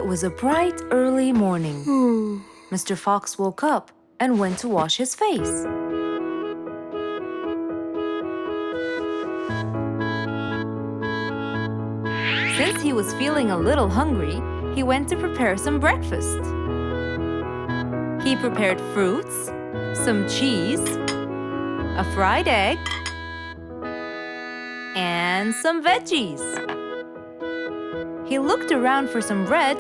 It was a bright, early morning. Mr. Fox woke up and went to wash his face. Since he was feeling a little hungry, he went to prepare some breakfast. He prepared fruits, some cheese, a fried egg, and some veggies. He looked around for some bread,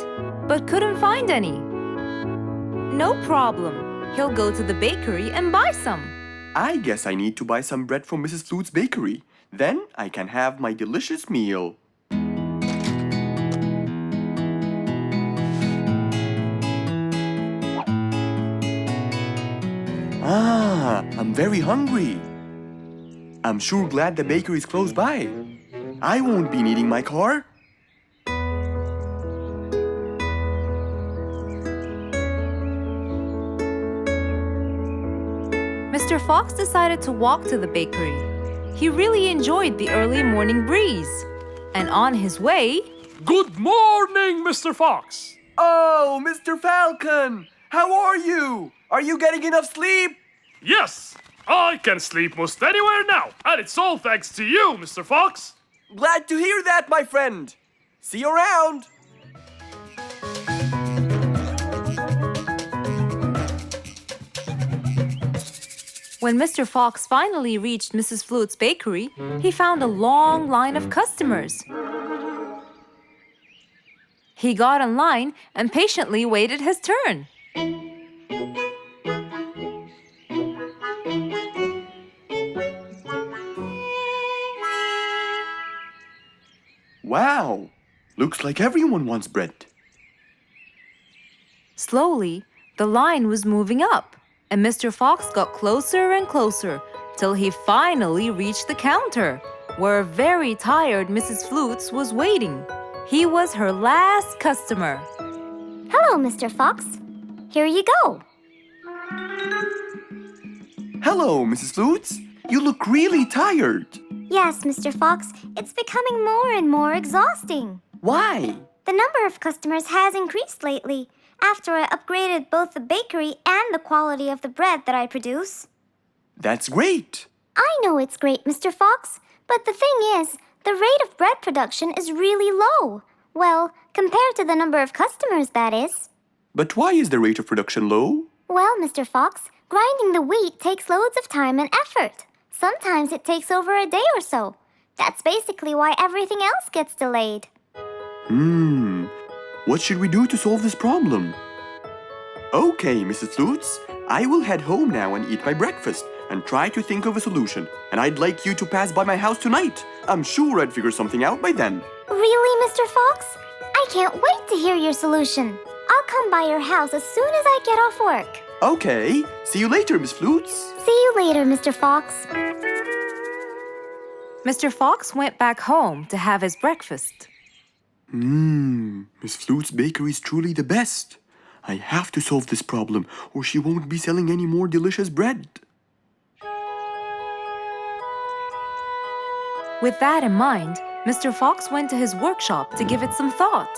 but couldn't find any. No problem. He'll go to the bakery and buy some. I guess I need to buy some bread from Mrs. Flute's bakery. Then I can have my delicious meal. I'm very hungry. I'm sure glad the bakery is close by. I won't be needing my car. Mr. Fox decided to walk to the bakery. He really enjoyed the early morning breeze. And on his way... Good morning, Mr. Fox! Oh, Mr. Falcon! How are you? Are you getting enough sleep? Yes, I can sleep most anywhere now, and it's all thanks to you, Mr. Fox. Glad to hear that, my friend. See you around. When Mr. Fox finally reached Mrs. Flute's bakery, he found a long line of customers. He got in line and patiently waited his turn. Wow! Looks like everyone wants bread. Slowly, the line was moving up, and Mr. Fox got closer and closer till he finally reached the counter, where a very tired Mrs. Flutes was waiting. He was her last customer. Hello, Mr. Fox. Here you go. Hello, Mrs. Flutes. You look really tired. Yes, Mr. Fox, it's becoming more and more exhausting. Why? The number of customers has increased lately after I upgraded both the bakery and the quality of the bread that I produce. That's great. I know it's great, Mr. Fox, but the thing is, the rate of bread production is really low. Well, compared to the number of customers, that is. But why is the rate of production low? Well, Mr. Fox, grinding the wheat takes loads of time and effort. Sometimes it takes over a day or so. That's basically why everything else gets delayed. What should we do to solve this problem? Okay, Mrs. Flutes, I will head home now and eat my breakfast and try to think of a solution. And I'd like you to pass by my house tonight. I'm sure I'd figure something out by then. Really, Mr. Fox? I can't wait to hear your solution. I'll come by your house as soon as I get off work. Okay, see you later, Miss Flutes. See you later, Mr. Fox. Mr. Fox went back home to have his breakfast. Miss Flute's bakery is truly the best. I have to solve this problem, or she won't be selling any more delicious bread. With that in mind, Mr. Fox went to his workshop to give it some thought.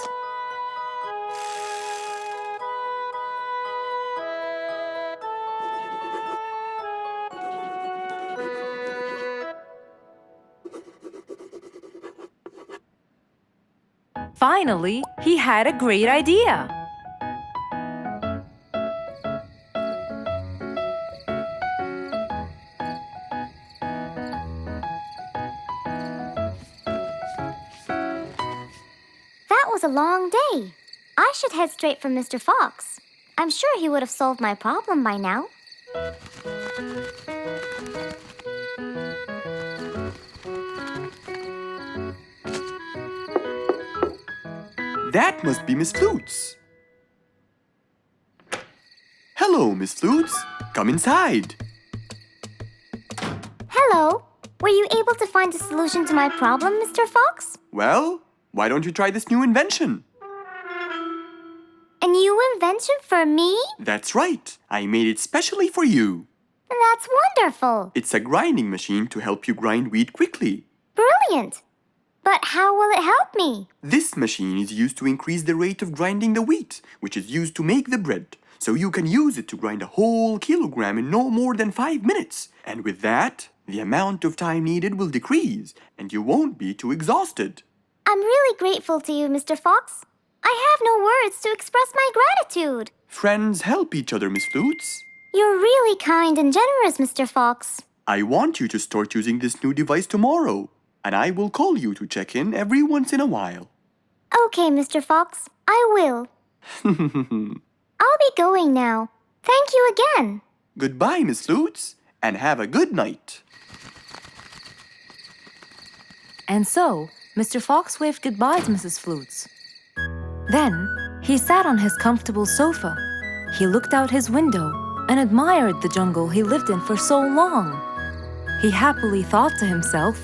Finally, he had a great idea. That was a long day. I should head straight for Mr. Fox. I'm sure he would have solved my problem by now. That must be Miss Flutes. Hello, Miss Flutes. Come inside. Hello. Were you able to find a solution to my problem, Mr. Fox? Well, why don't you try this new invention? A new invention for me? That's right. I made it specially for you. That's wonderful. It's a grinding machine to help you grind wheat quickly. Brilliant. But how will it help me? This machine is used to increase the rate of grinding the wheat, which is used to make the bread. So you can use it to grind a whole kilogram in no more than 5 minutes. And with that, the amount of time needed will decrease, and you won't be too exhausted. I'm really grateful to you, Mr. Fox. I have no words to express my gratitude. Friends help each other, Miss Flutes. You're really kind and generous, Mr. Fox. I want you to start using this new device tomorrow, and I will call you to check in every once in a while. Okay, Mr. Fox, I will. I'll be going now. Thank you again. Goodbye, Miss Flutes, and have a good night. And so, Mr. Fox waved goodbye to Mrs. Flutes. Then, he sat on his comfortable sofa. He looked out his window and admired the jungle he lived in for so long. He happily thought to himself,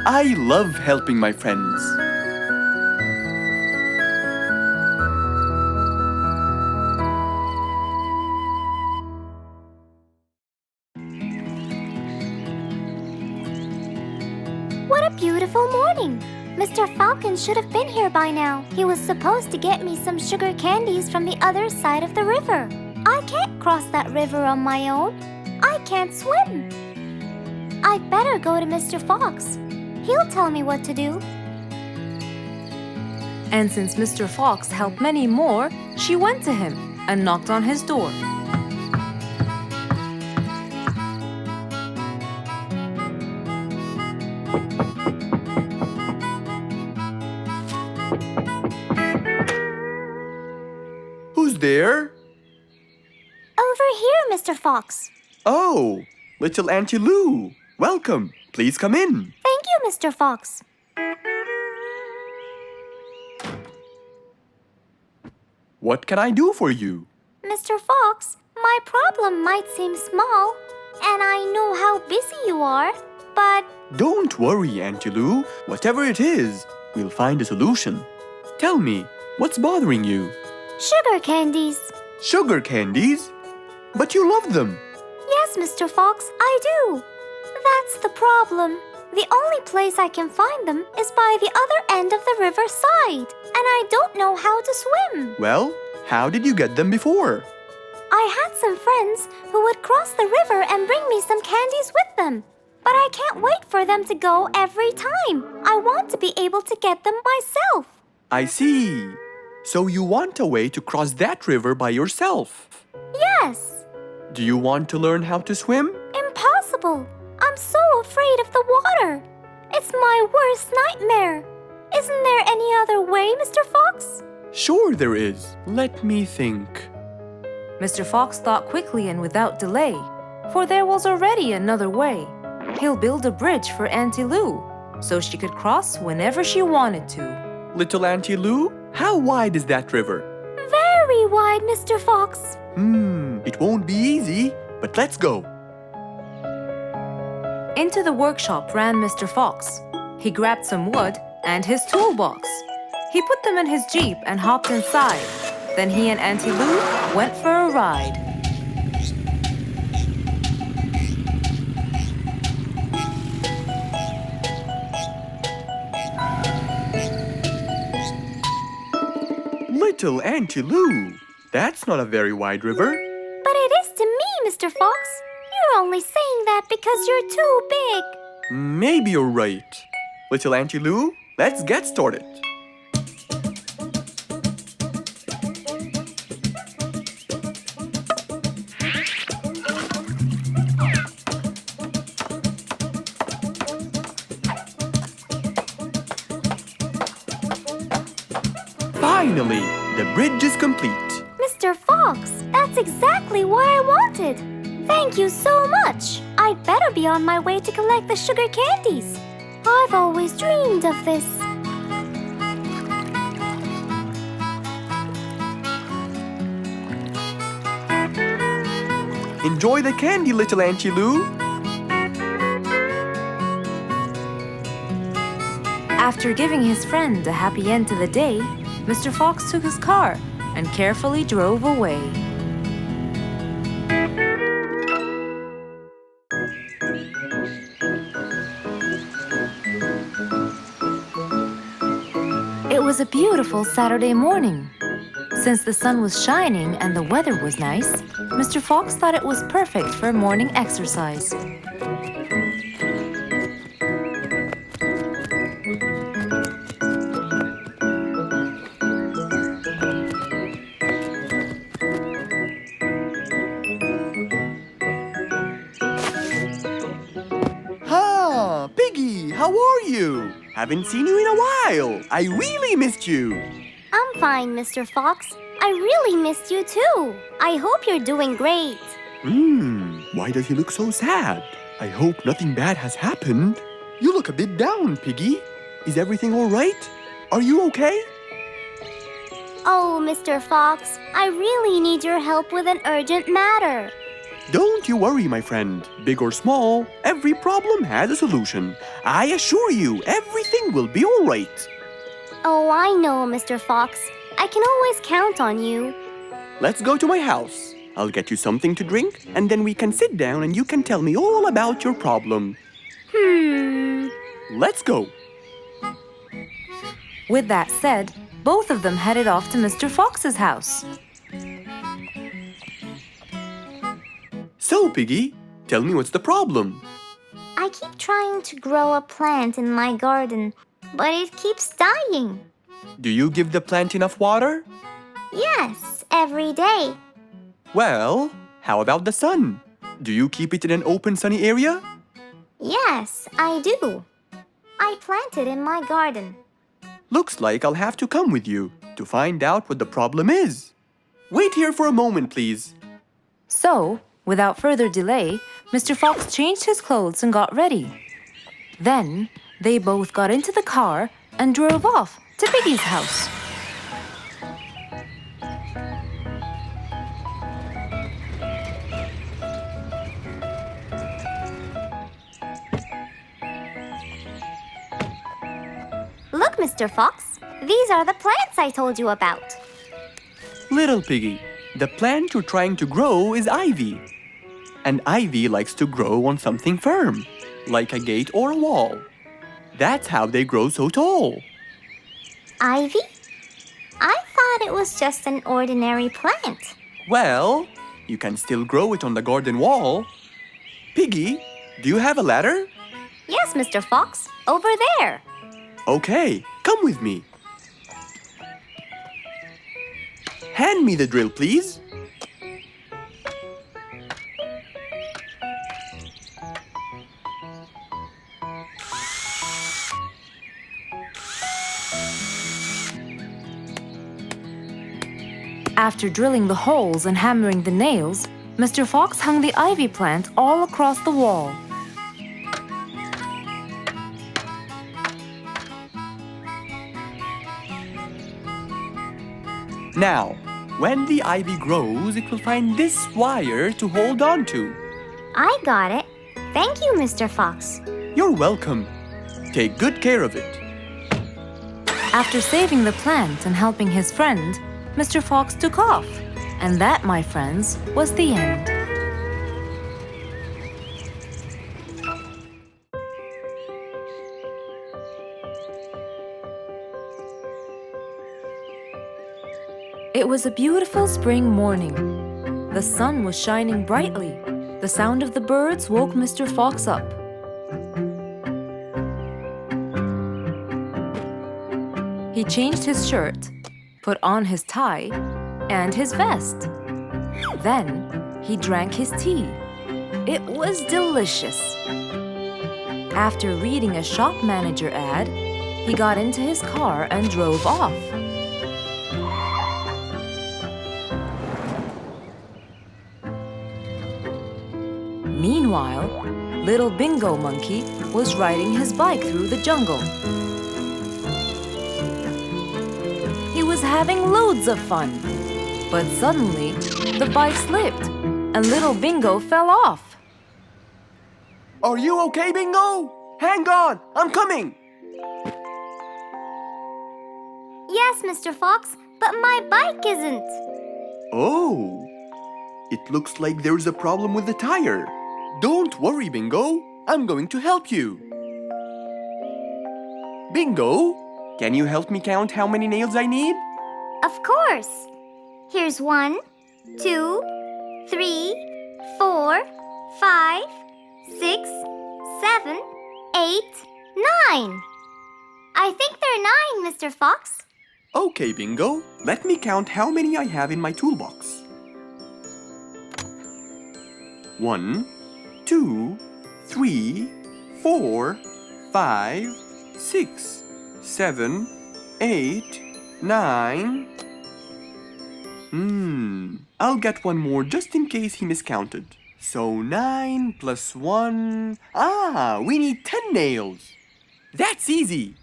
I love helping my friends. What a beautiful morning! Mr. Falcon should have been here by now. He was supposed to get me some sugar candies from the other side of the river. I can't cross that river on my own. I can't swim. I'd better go to Mr. Fox. He'll tell me what to do. and since Mr. Fox helped many more, she went to him and knocked on his door. Who's there? Over here, Mr. Fox. Oh, little Auntie Lou. Welcome. Please come in. Thank you, Mr. Fox. What can I do for you? Mr. Fox, my problem might seem small, and I know how busy you are, but Don't worry, Auntie Lou. Whatever it is, we'll find a solution. Tell me, what's bothering you? sugar candies. Sugar candies? But you love them. Yes, Mr. Fox, I do. That's the problem. The only place I can find them is by the other end of the river side, and I don't know how to swim. Well, how did you get them before? I had some friends who would cross the river and bring me some candies with them. But I can't wait for them to go every time. I want to be able to get them myself. I see. So you want a way to cross that river by yourself. Yes. Do you want to learn how to swim? Impossible. I'm so afraid of the water. It's my worst nightmare. Isn't there any other way, Mr. Fox? Sure there is. Let me think. Mr. Fox thought quickly and without delay, for there was already another way. He'll build a bridge for Auntie Lou, so she could cross whenever she wanted to. Little Auntie Lou, how wide is that river? Very wide, Mr. Fox. It won't be easy, but let's go. Into the workshop ran Mr. Fox. He grabbed some wood and his toolbox. He put them in his Jeep and hopped inside. Then he and Auntie Lou went for a ride. Little Auntie Lou, that's not a very wide river. But it is to me, Mr. Fox. You're only saying that because you're too big. Maybe you're right. Little Auntie Lou, let's get started. Finally, the bridge is complete. Mr. Fox, that's exactly what I wanted. Thank you so much. I'd better be on my way to collect the sugar candies. I've always dreamed of this. Enjoy the candy, little Auntie Lou. After giving his friend a happy end to the day, Mr. Fox took his car and carefully drove away. was a beautiful Saturday morning. Since the sun was shining and the weather was nice, Mr. Fox thought it was perfect for morning exercise. Ah, Piggy, how are you? Haven't seen you in a while. I really missed you. I'm fine, Mr. Fox. I really missed you too. I hope you're doing great. Why does he look so sad? I hope nothing bad has happened. You look a bit down, Piggy. Is everything all right? Are you okay? Oh, Mr. Fox, I really need your help with an urgent matter. Don't you worry, my friend. Big or small, every problem has a solution. I assure you, everything will be all right. Oh, I know, Mr. Fox. I can always count on you. Let's go to my house. I'll get you something to drink, and then we can sit down and you can tell me all about your problem. Let's go. With that said, both of them headed off to Mr. Fox's house. So, Piggy, tell me what's the problem? I keep trying to grow a plant in my garden, but it keeps dying. Do you give the plant enough water? Yes, every day. Well, how about the sun? Do you keep it in an open, sunny area? Yes, I do. I plant it in my garden. Looks like I'll have to come with you to find out what the problem is. Wait here for a moment, please. So, without further delay, Mr. Fox changed his clothes and got ready. Then, they both got into the car and drove off to Piggy's house. Look, Mr. Fox, these are the plants I told you about. Little Piggy, the plant you're trying to grow is ivy. And ivy likes to grow on something firm, like a gate or a wall. That's how they grow so tall. Ivy? I thought it was just an ordinary plant. Well, you can still grow it on the garden wall. Piggy, do you have a ladder? Yes, Mr. Fox, over there. Okay, come with me. Hand me the drill, please. After drilling the holes and hammering the nails, Mr. Fox hung the ivy plant all across the wall. Now, when the ivy grows, it will find this wire to hold on to. I got it. Thank you, Mr. Fox. You're welcome. Take good care of it. After saving the plant and helping his friend, Mr. Fox took off. And that, my friends, was the end. It was a beautiful spring morning. The sun was shining brightly. The sound of the birds woke Mr. Fox up. He changed his shirt, put on his tie, and his vest. Then he drank his tea. It was delicious. After reading a shop manager ad, he got into his car and drove off. Meanwhile, little Bingo Monkey was riding his bike through the jungle. He was having loads of fun. But suddenly, the bike slipped, and little Bingo fell off. Are you okay, Bingo? Hang on, I'm coming. Yes, Mr. Fox, but my bike isn't. Oh, it looks like there's a problem with the tire. Don't worry, Bingo. I'm going to help you. Bingo, Can you help me count how many nails I need? Of course. Here's 1, 2, 3, 4, 5, 6, 7, 8, 9. I think there are 9, Mr. Fox. Okay, Bingo. Let me count how many I have in my toolbox. 1, 2, 3, 4, 5, 6, 7, 8, 9. I'll get one more just in case he miscounted. So 9 plus 1. We need 10 nails. That's easy.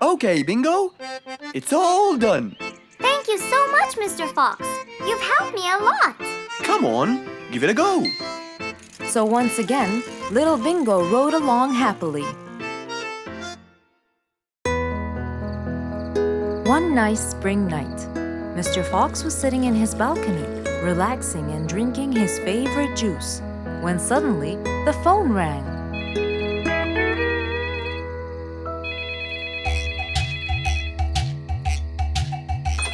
Okay, Bingo. It's all done. Thank you so much, Mr. Fox. You've helped me a lot. Come on, give it a go. So once again, little Bingo rode along happily. One nice spring night, Mr. Fox was sitting in his balcony, relaxing and drinking his favorite juice, when suddenly the phone rang.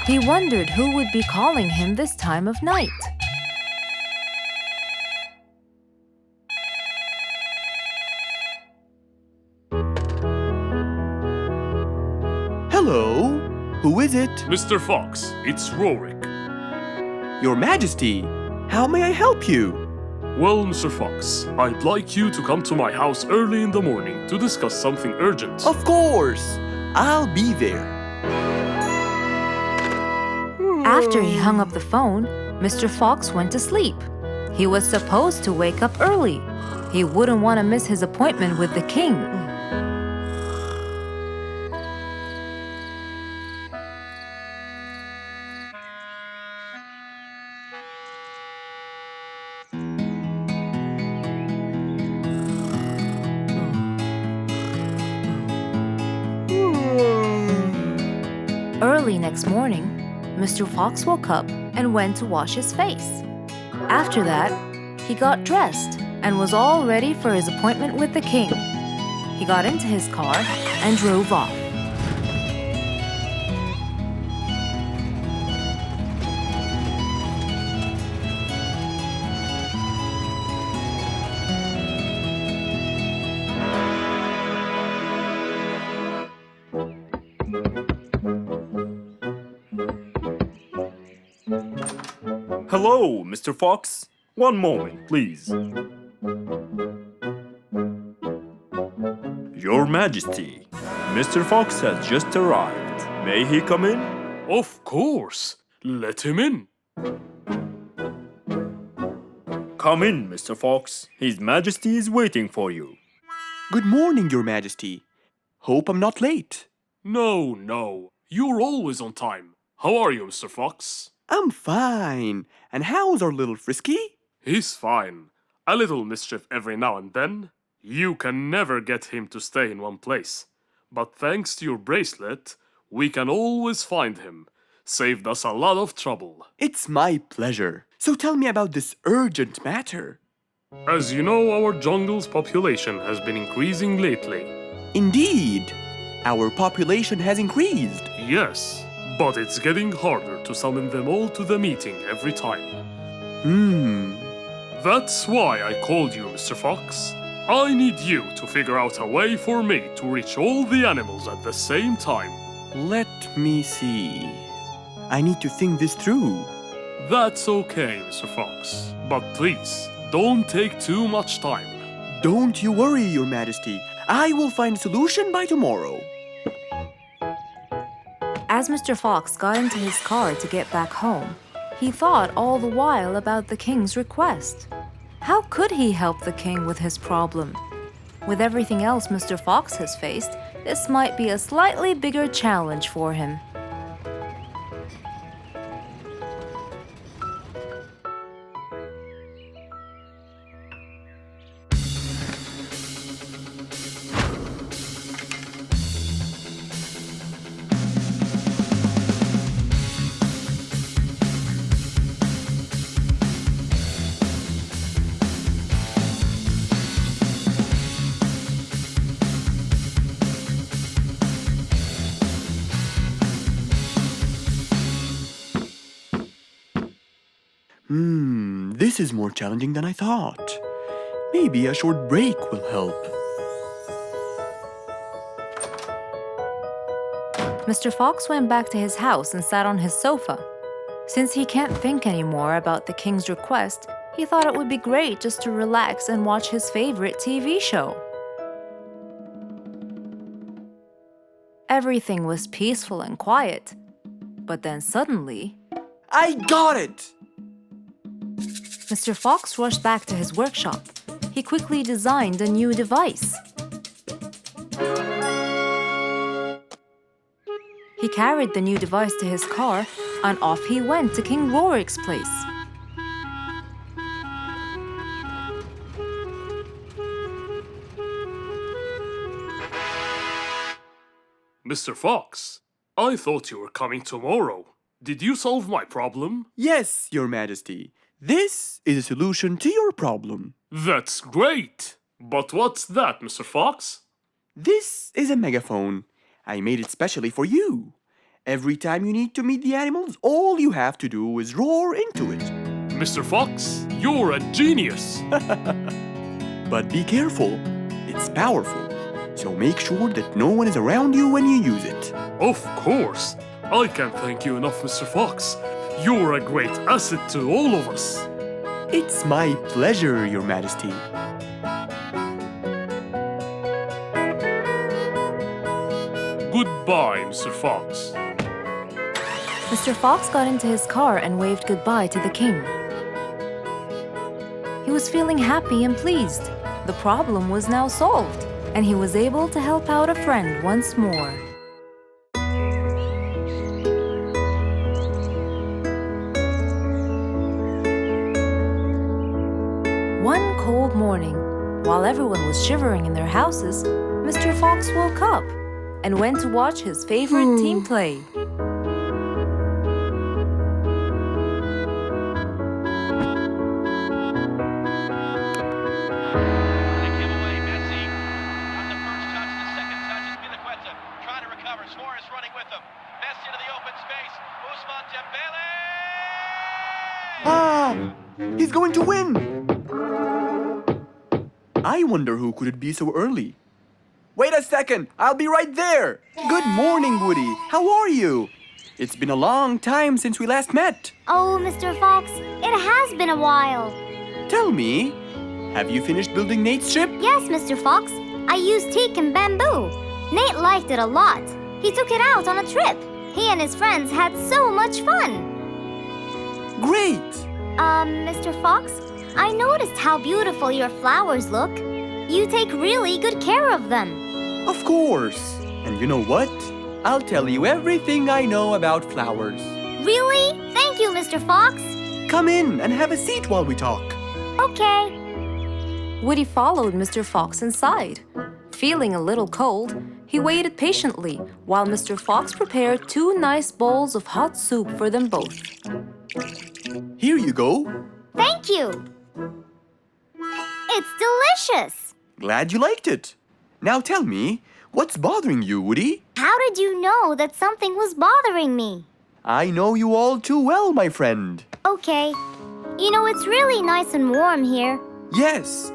He wondered who would be calling him this time of night. Hello? Who is it? Mr. Fox, it's Rorik. Your Majesty, how may I help you? Well, Mr. Fox, I'd like you to come to my house early in the morning to discuss something urgent. Of course! I'll be there. After he hung up the phone, Mr. Fox went to sleep. He was supposed to wake up early. He wouldn't want to miss his appointment with the king. Early next morning, Mr. Fox woke up and went to wash his face. After that, he got dressed and was all ready for his appointment with the king. He got into his car and drove off. Hello, Mr. Fox. One moment, please. Your Majesty, Mr. Fox has just arrived. May he come in? Of course. Let him in. Come in, Mr. Fox. His Majesty is waiting for you. Good morning, Your Majesty. Hope I'm not late. No. You're always on time. How are you, Mr. Fox? I'm fine. And how's our little Frisky? He's fine. A little mischief every now and then. You can never get him to stay in one place. But thanks to your bracelet, we can always find him. Saved us a lot of trouble. It's my pleasure. So tell me about this urgent matter. As you know, our jungle's population has been increasing lately. Indeed. Our population has increased. Yes, but it's getting harder to summon them all to the meeting every time. That's why I called you, Mr. Fox. I need you to figure out a way for me to reach all the animals at the same time. Let me see. I need to think this through. That's okay, Mr. Fox. But please, don't take too much time. Don't you worry, Your Majesty. I will find a solution by tomorrow. As Mr. Fox got into his car to get back home, he thought all the while about the king's request. How could he help the king with his problem? With everything else Mr. Fox has faced, this might be a slightly bigger challenge for him. This is more challenging than I thought. Maybe a short break will help. Mr. Fox went back to his house and sat on his sofa. Since he can't think anymore about the king's request, he thought it would be great just to relax and watch his favorite TV show. Everything was peaceful and quiet. But then suddenly, I got it! Mr. Fox rushed back to his workshop. He quickly designed a new device. He carried the new device to his car, and off he went to King Rorik's place. Mr. Fox, I thought you were coming tomorrow. Did you solve my problem? Yes, Your Majesty. This is a solution to your problem. That's great! But what's that, Mr. Fox? This is a megaphone. I made it specially for you. Every time you need to meet the animals, all you have to do is roar into it. Mr. Fox, you're a genius! But be careful. It's powerful. So make sure that no one is around you when you use it. Of course! I can't thank you enough, Mr. Fox. You're a great asset to all of us. It's my pleasure, Your Majesty. Goodbye, Mr. Fox. Mr. Fox got into his car and waved goodbye to the king. He was feeling happy and pleased. The problem was now solved, and he was able to help out a friend once more. One cold morning, while everyone was shivering in their houses, Mr. Fox woke up and went to watch his favorite team play. He's going to win! I wonder who could it be so early? Wait a second! I'll be right there! Good morning, Woody! How are you? It's been a long time since we last met. Oh, Mr. Fox, it has been a while. Tell me, have you finished building Nate's ship? Yes, Mr. Fox. I used teak and bamboo. Nate liked it a lot. He took it out on a trip. He and his friends had so much fun. Great! Mr. Fox, I noticed how beautiful your flowers look. You take really good care of them. Of course! And you know what? I'll tell you everything I know about flowers. Really? Thank you, Mr. Fox. Come in and have a seat while we talk. Okay. Woody followed Mr. Fox inside. Feeling a little cold, he waited patiently while Mr. Fox prepared 2 nice bowls of hot soup for them both. Here you go. Thank you. It's delicious. Glad you liked it. Now tell me, what's bothering you, Woody? How did you know that something was bothering me? I know you all too well, my friend. Okay. You know, it's really nice and warm here. Yes,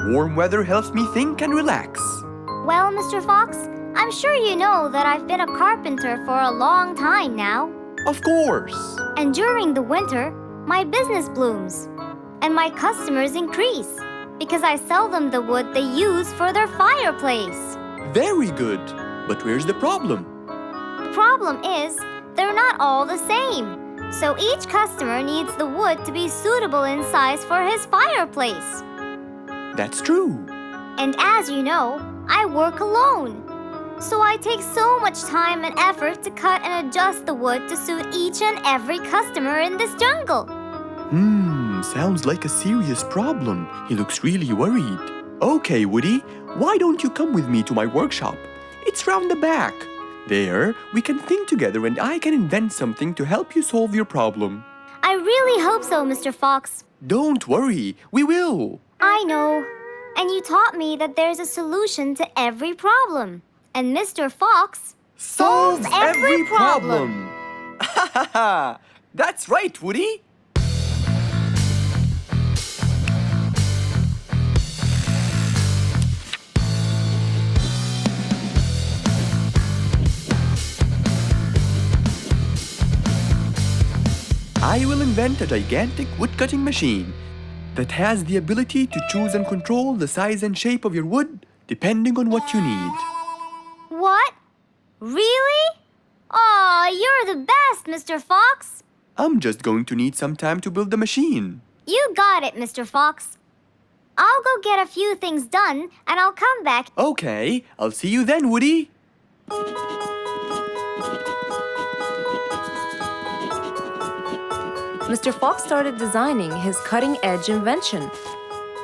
warm weather helps me think and relax. Well, Mr. Fox, I'm sure you know that I've been a carpenter for a long time now. Of course. And during the winter, my business blooms. And my customers increase because I sell them the wood they use for their fireplace. Very good. But where's the problem? The problem is, they're not all the same. So each customer needs the wood to be suitable in size for his fireplace. That's true. And as you know, I work alone. So I take so much time and effort to cut and adjust the wood to suit each and every customer in this jungle. Sounds like a serious problem. He looks really worried. Okay, Woody, why don't you come with me to my workshop? It's round the back. There, we can think together and I can invent something to help you solve your problem. I really hope so, Mr. Fox. Don't worry, we will. I know. And you taught me that there's a solution to every problem. And Mr. Fox solves every problem. Ha ha ha! That's right, Woody. I will invent a gigantic wood-cutting machine that has the ability to choose and control the size and shape of your wood depending on what you need. What? Really? Aw, you're the best, Mr. Fox. I'm just going to need some time to build the machine. You got it, Mr. Fox. I'll go get a few things done, and I'll come back. Okay, I'll see you then, Woody. Mr. Fox started designing his cutting-edge invention.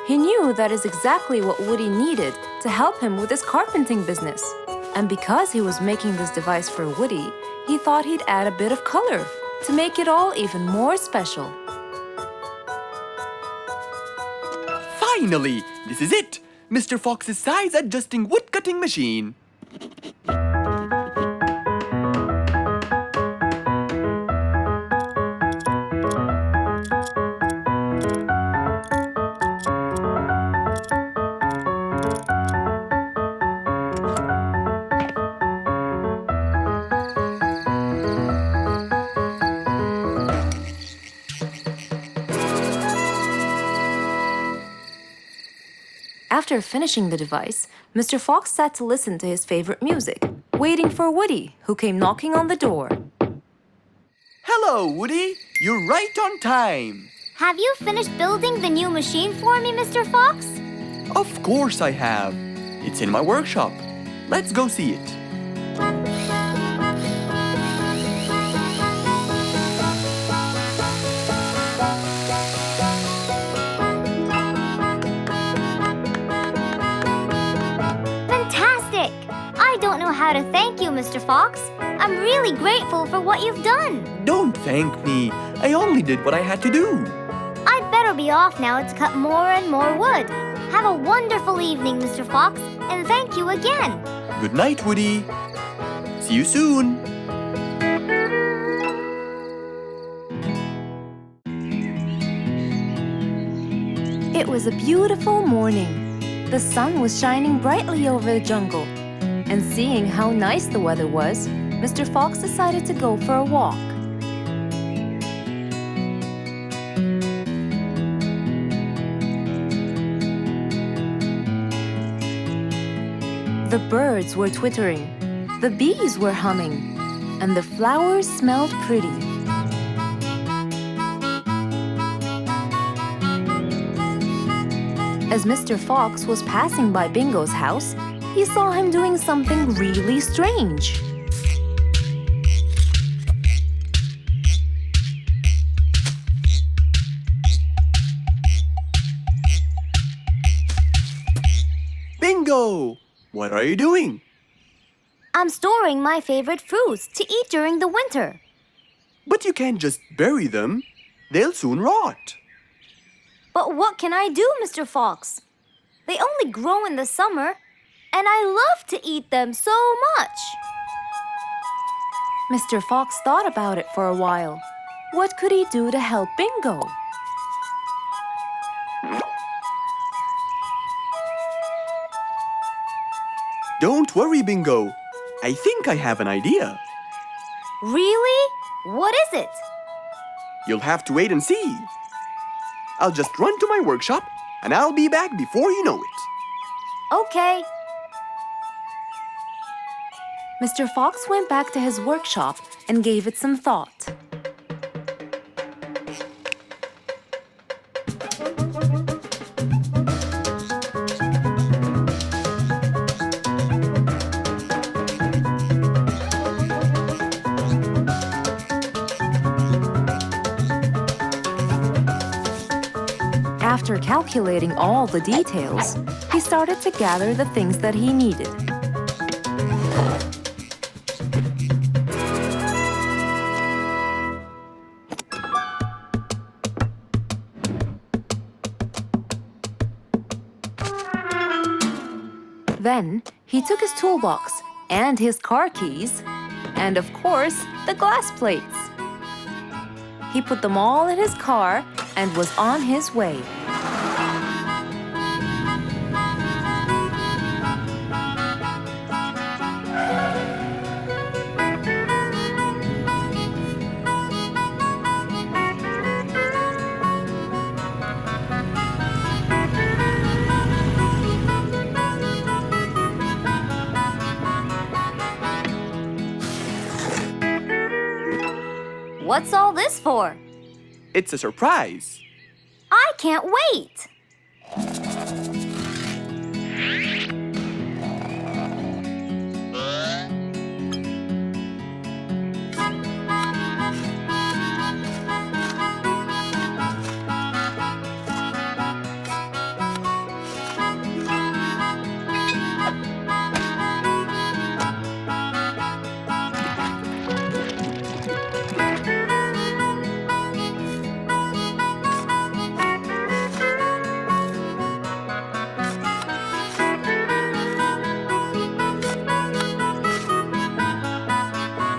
He knew that is exactly what Woody needed to help him with his carpenting business. And because he was making this device for Woody, he thought he'd add a bit of color to make it all even more special. Finally, this is it! Mr. Fox's size-adjusting wood-cutting machine. After finishing the device, Mr. Fox sat to listen to his favorite music, waiting for Woody, who came knocking on the door. Hello, Woody. You're right on time. Have you finished building the new machine for me, Mr. Fox? Of course I have. It's in my workshop. Let's go see it. Fantastic! I don't know how to thank you, Mr. Fox. I'm really grateful for what you've done. Don't thank me. I only did what I had to do. I'd better be off now to cut more and more wood. Have a wonderful evening, Mr. Fox, and thank you again. Good night, Woody. See you soon. It was a beautiful morning. The sun was shining brightly over the jungle. And seeing how nice the weather was, Mr. Fox decided to go for a walk. The birds were twittering, the bees were humming, and the flowers smelled pretty. As Mr. Fox was passing by Bingo's house, he saw him doing something really strange. Bingo! What are you doing? I'm storing my favorite fruits to eat during the winter. But you can't just bury them. They'll soon rot. But what can I do, Mr. Fox? They only grow in the summer, and I love to eat them so much. Mr. Fox thought about it for a while. What could he do to help Bingo? Don't worry, Bingo. I think I have an idea. Really? What is it? You'll have to wait and see. I'll just run to my workshop, and I'll be back before you know it. Okay. Mr. Fox went back to his workshop and gave it some thought. After calculating all the details, he started to gather the things that he needed. Then he took his toolbox and his car keys, and of course, the glass plates. He put them all in his car and was on his way. What's all this for? It's a surprise. I can't wait!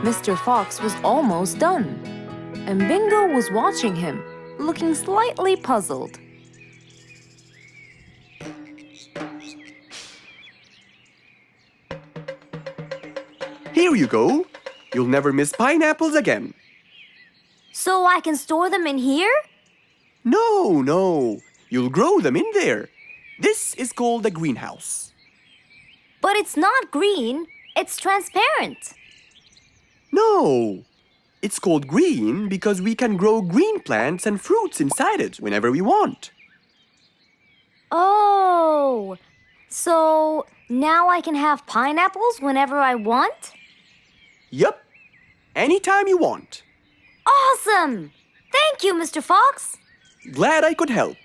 Mr. Fox was almost done, and Bingo was watching him, looking slightly puzzled. Here you go. You'll never miss pineapples again. So I can store them in here? No. You'll grow them in there. This is called a greenhouse. But it's not green, it's transparent. No. It's called green because we can grow green plants and fruits inside it whenever we want. Oh, so now I can have pineapples whenever I want? Yup. Anytime you want. Awesome! Thank you, Mr. Fox. Glad I could help.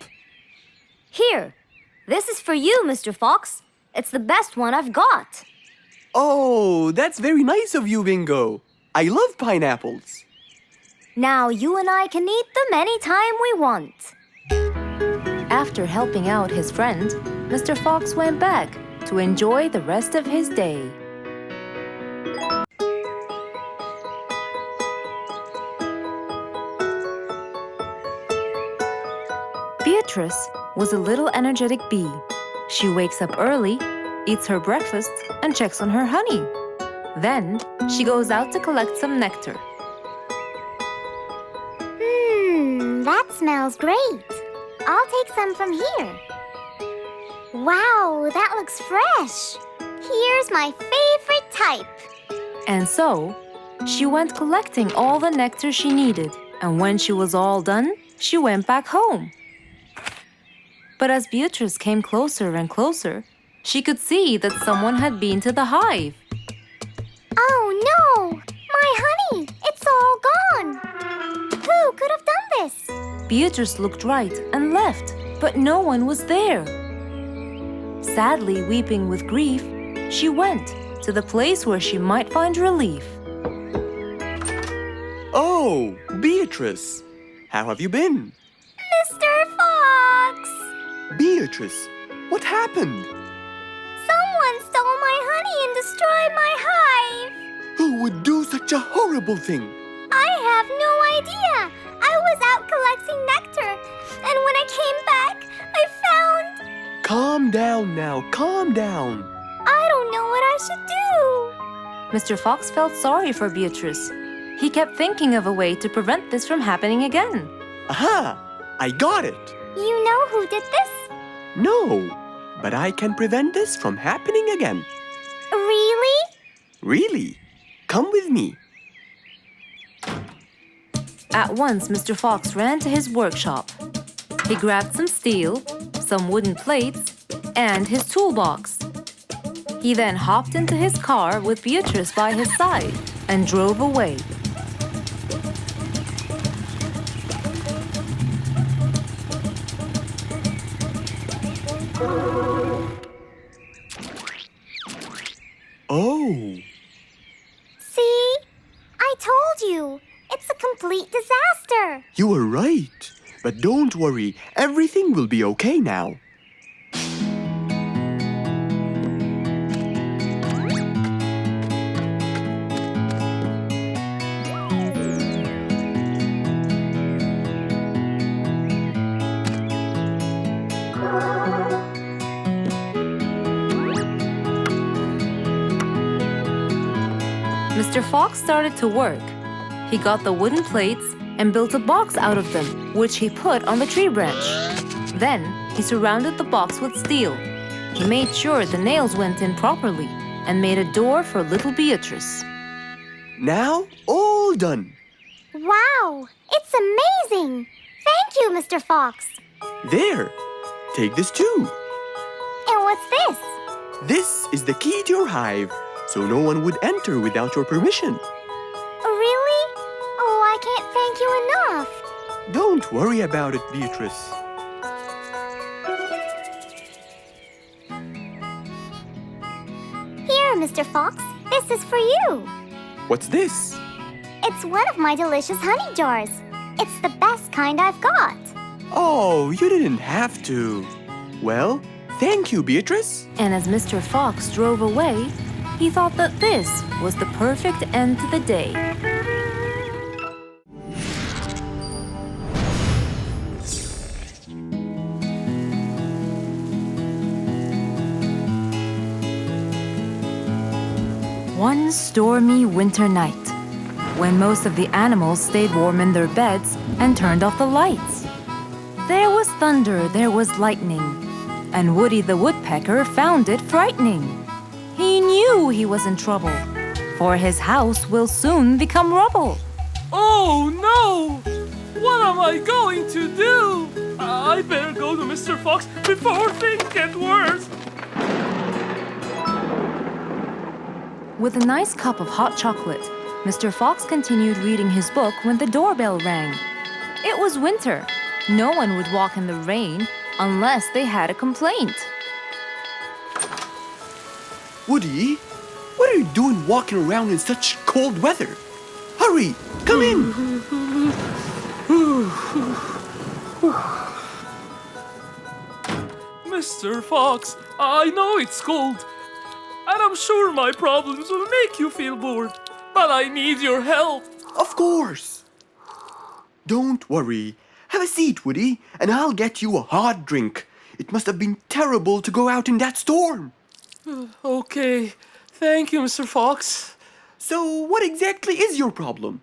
Here, this is for you, Mr. Fox. It's the best one I've got. Oh, that's very nice of you, Bingo. I love pineapples. Now you and I can eat them anytime we want. After helping out his friend, Mr. Fox went back to enjoy the rest of his day. Beatrice was a little energetic bee. She wakes up early, eats her breakfast, and checks on her honey. Then, she goes out to collect some nectar. That smells great. I'll take some from here. Wow, that looks fresh. Here's my favorite type. And so, she went collecting all the nectar she needed, and when she was all done, she went back home. But as Beatrice came closer and closer, she could see that someone had been to the hive. Oh no! My honey! It's all gone! Who could have done this? Beatrice looked right and left, but no one was there. Sadly weeping with grief, she went to the place where she might find relief. Oh, Beatrice. How have you been? Mr. Fox! Beatrice, what happened? Someone stole my honey and destroyed my hive! Who would do such a horrible thing? I have no idea! I was out collecting nectar, and when I came back, I found... Calm down now, calm down. I don't know what I should do! Mr. Fox felt sorry for Beatrice. He kept thinking of a way to prevent this from happening again. Aha! I got it. You know who did this? No, but I can prevent this from happening again. Really? Really? Come with me. At once, Mr. Fox ran to his workshop. He grabbed some steel, some wooden plates, and his toolbox. He then hopped into his car with Beatrice by his side and drove away. Oh, See? I told you. It's a complete disaster. you were right. But don't worry, everything will be okay now. Mr. Fox started to work. He got the wooden plates and built a box out of them, which he put on the tree branch. Then, he surrounded the box with steel. He made sure the nails went in properly and made a door for little Beatrice. Now, all done. Wow, Wow! It's amazing! Thank you, Mr. Fox. There, take this too. And what's this? This is the key to your hive, so no one would enter without your permission. Really? Oh, I can't thank you enough. Don't worry about it, Beatrice. Here, Mr. Fox. This is for you. What's this? It's one of my delicious honey jars. It's the best kind I've got. Oh, you didn't have to. Well, thank you, Beatrice. And as Mr. Fox drove away, he thought that this was the perfect end to the day. One stormy winter night, when most of the animals stayed warm in their beds and turned off the lights. There was thunder, there was lightning, and Woody the Woodpecker found it frightening. He knew he was in trouble, for his house will soon become rubble. Oh no! What am I going to do? I better go to Mr. Fox before things get worse. With a nice cup of hot chocolate, Mr. Fox continued reading his book when the doorbell rang. It was winter. No one would walk in the rain unless they had a complaint. Woody, what are you doing walking around in such cold weather? Hurry, come in. Mr. Fox, I know it's cold, and I'm sure my problems will make you feel bored, but I need your help. Of course. Don't worry. Have a seat, Woody, and I'll get you a hot drink. It must have been terrible to go out in that storm. Okay, thank you, Mr. Fox. So, what exactly is your problem?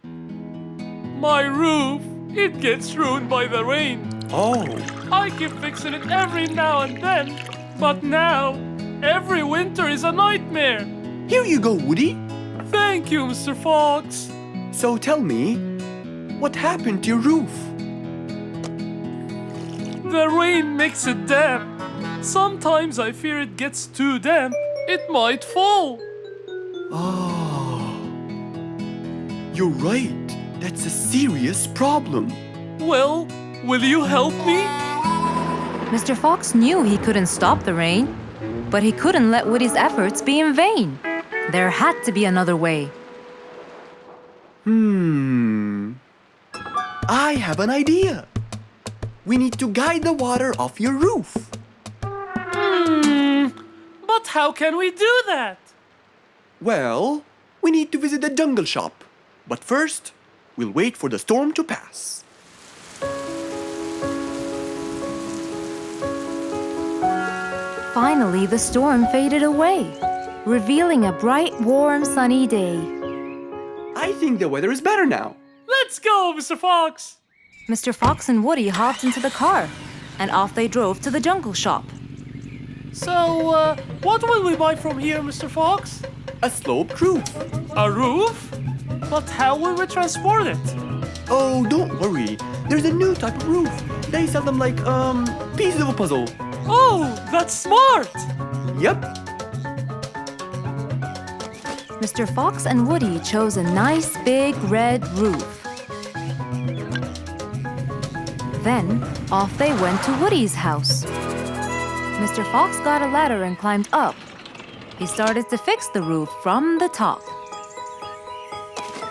My roof, it gets ruined by the rain. Oh, I keep fixing it every now and then, but now, every winter is a nightmare. here you go, Woody. Thank you, Mr. Fox. So tell me, what happened to your roof? The rain makes it damp. Sometimes I fear it gets too damp. It might fall. Oh, you're right. That's a serious problem. Well, will you help me? Mr. Fox knew he couldn't stop the rain, but he couldn't let Woody's efforts be in vain. There had to be another way. I have an idea. We need to guide the water off your roof. But how can we do that? Well, we need to visit the jungle shop. But first, we'll wait for the storm to pass. Finally, the storm faded away, revealing a bright, warm, sunny day. I think the weather is better now. Let's go, Mr. Fox. Mr. Fox and Woody hopped into the car, and off they drove to the jungle shop. So, what will we buy from here, Mr. Fox? A sloped roof. A roof? But how will we transport it? Oh, don't worry. There's a new type of roof. They sell them like, pieces of a puzzle. Oh, that's smart! Yep. Mr. Fox and Woody chose a nice big red roof. Then, off they went to Woody's house. Mr. Fox got a ladder and climbed up. He started to fix the roof from the top.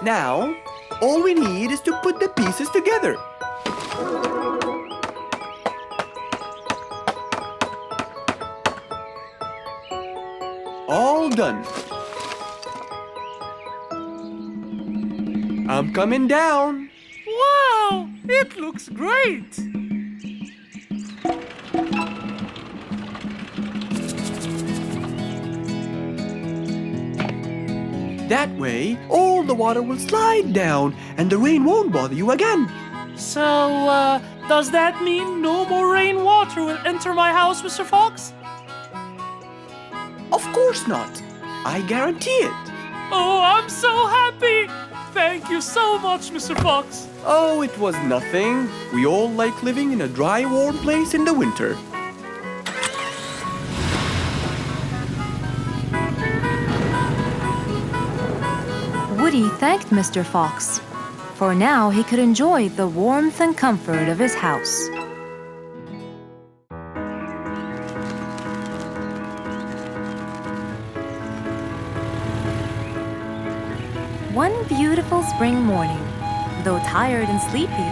Now, all we need is to put the pieces together. All done. I'm coming down. Wow, it looks great! That way, all the water will slide down and the rain won't bother you again. So, does that mean no more rainwater will enter my house, Mr. Fox? Of course not. I guarantee it. Oh, I'm so happy! Thank you so much, Mr. Fox. Oh, it was nothing. We all like living in a dry, warm place in the winter. Woody thanked Mr. Fox, for now he could enjoy the warmth and comfort of his house. One beautiful spring morning, though tired and sleepy,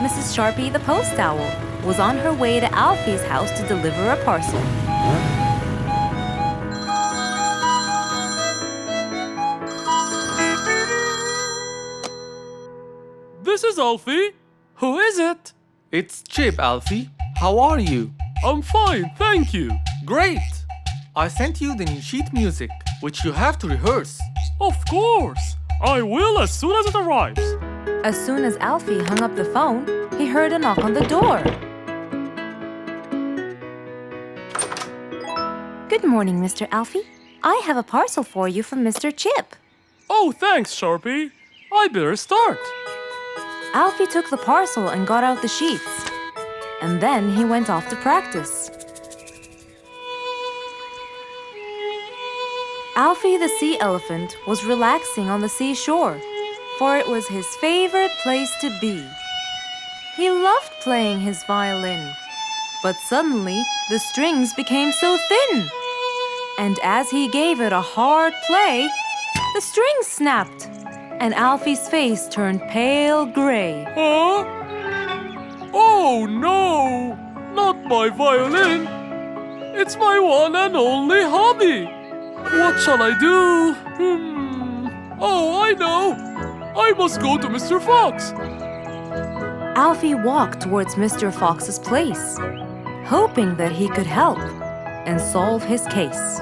Mrs. Sharpie the post owl was on her way to Alfie's house to deliver a parcel. This is Alfie. Who is it? It's Chip, Alfie. How are you? I'm fine, thank you. Great! I sent you the new sheet music, which you have to rehearse. Of course. I will as soon as it arrives. As soon as Alfie hung up the phone, he heard a knock on the door. Good morning, Mr. Alfie. I have a parcel for you from Mr. Chip. Oh, thanks, Sharpie. I better start. Alfie took the parcel and got out the sheets. And then he went off to practice. Alfie the sea elephant was relaxing on the seashore, for it was his favorite place to be. He loved playing his violin, but suddenly the strings became so thin. And as he gave it a hard play, the strings snapped, and Alfie's face turned pale gray. Huh? Oh no! Not my violin! It's my one and only hobby! What shall I do? Oh, I know! I must go to Mr. Fox! Alfie walked towards Mr. Fox's place, hoping that he could help and solve his case.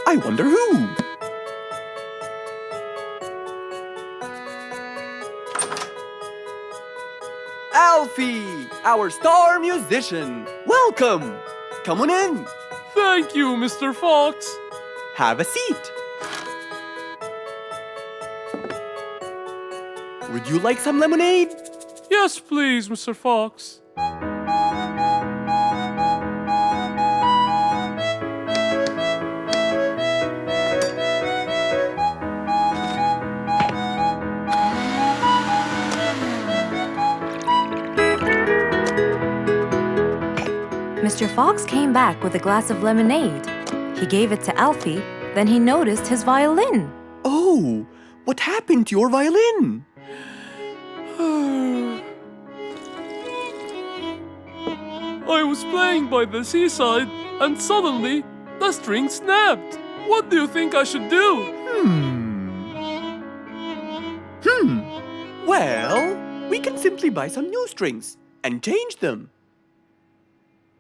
I wonder who? Alfie, our star musician. Welcome. Come on in. Thank you, Mr. Fox. Have a seat. Would you like some lemonade? Yes, please, Mr. Fox. Mr. Fox came back with a glass of lemonade. He gave it to Alfie, then he noticed his violin. Oh, what happened to your violin? I was playing by the seaside and suddenly the string snapped. What do you think I should do? Well, we can simply buy some new strings and change them.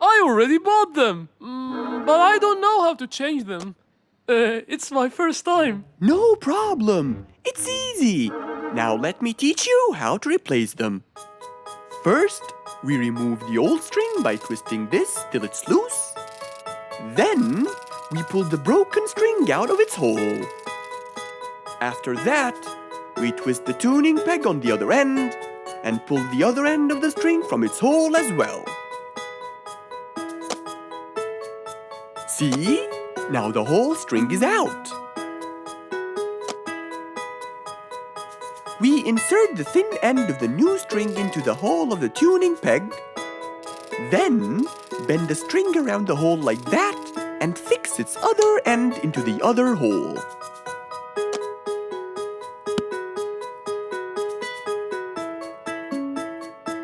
I already bought them, but I don't know how to change them. It's my first time. No problem. It's easy. Now let me teach you how to replace them. First, we remove the old string by twisting this till it's loose. Then, we pull the broken string out of its hole. After that, we twist the tuning peg on the other end and pull the other end of the string from its hole as well. See? Now the whole string is out. We insert the thin end of the new string into the hole of the tuning peg. Then, bend the string around the hole like that and fix its other end into the other hole.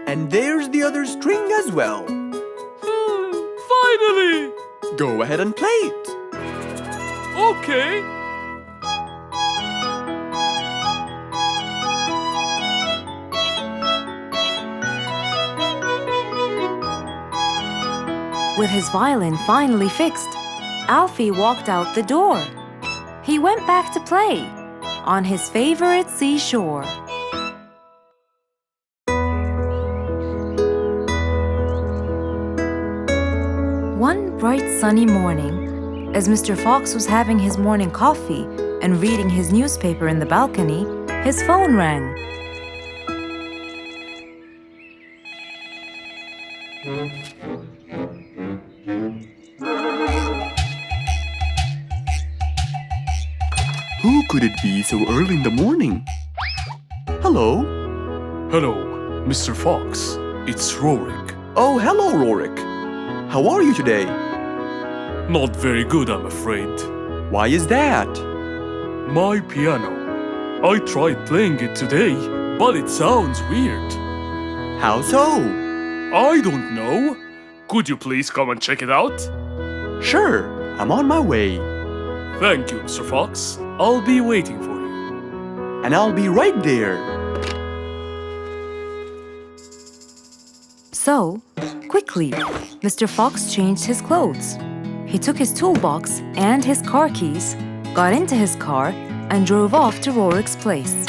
And there's the other string as well. Finally! Go ahead and play it. Okay. With his violin finally fixed, Alfie walked out the door. He went back to play on his favorite seashore. One bright sunny morning, as Mr. Fox was having his morning coffee and reading his newspaper in the balcony, his phone rang. Who could it be so early in the morning? Hello? Hello, Mr. Fox. It's Rorik. Oh, hello, Rorik. How are you today? Not very good, I'm afraid. Why is that? My piano. I tried playing it today, but it sounds weird. How so? I don't know. Could you please come and check it out? Sure, I'm on my way. Thank you, Mr. Fox. I'll be waiting for you. And I'll be right there. So, quickly, Mr. Fox changed his clothes. He took his toolbox and his car keys, got into his car, and drove off to Rorik's place.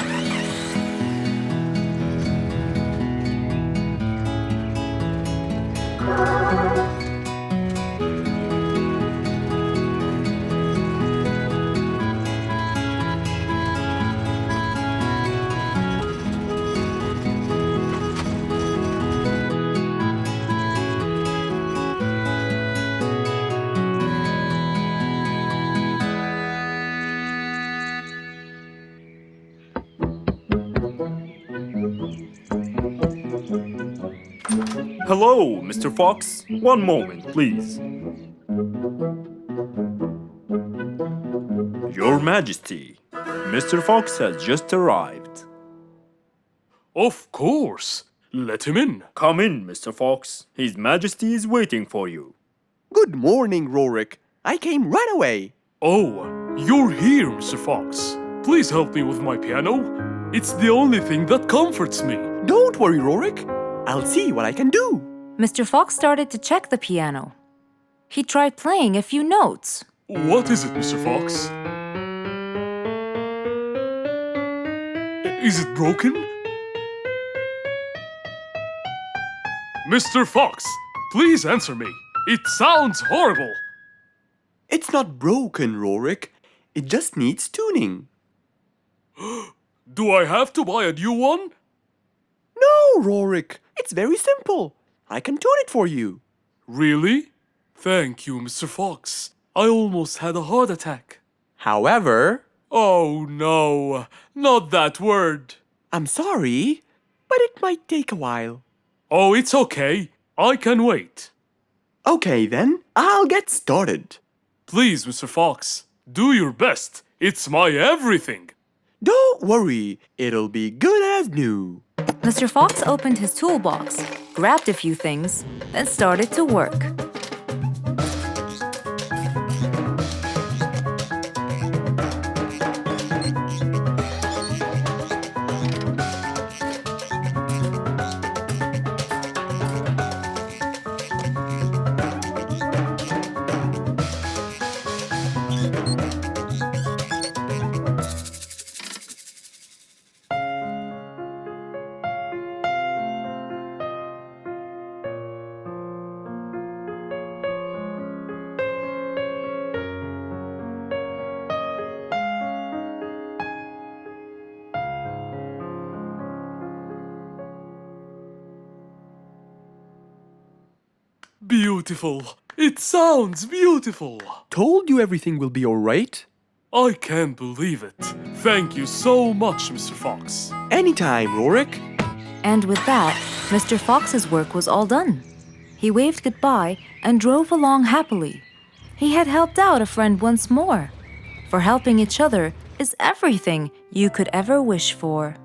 Hello, Mr. Fox. One moment, please. Your Majesty, Mr. Fox has just arrived. Of course. Let him in. Come in, Mr. Fox. His Majesty is waiting for you. Good morning, Rorik. I came right away. Oh, you're here, Mr. Fox. Please help me with my piano. It's the only thing that comforts me. Don't worry, Rorik. I'll see what I can do. Mr. Fox started to check the piano. He tried playing a few notes. What is it, Mr. Fox? Is it broken? Mr. Fox, please answer me. It sounds horrible. It's not broken, Rorik. It just needs tuning. Do I have to buy a new one? No, Rorik. It's very simple. I can tune it for you. Really? Thank you, Mr. Fox. I almost had a heart attack. However, Oh no, not that word. I'm sorry, but it might take a while. Oh, it's okay. I can wait. Okay then, I'll get started. Please, Mr. Fox, do your best. It's my everything. Don't worry, it'll be good as new. Mr. Fox opened his toolbox, grabbed a few things, then started to work. Beautiful. It sounds beautiful. Told you everything will be alright. I can't believe it. Thank you so much, Mr. Fox. Anytime, Rorik. And with that, Mr. Fox's work was all done. He waved goodbye and drove along happily. He had helped out a friend once more. For helping each other is everything you could ever wish for.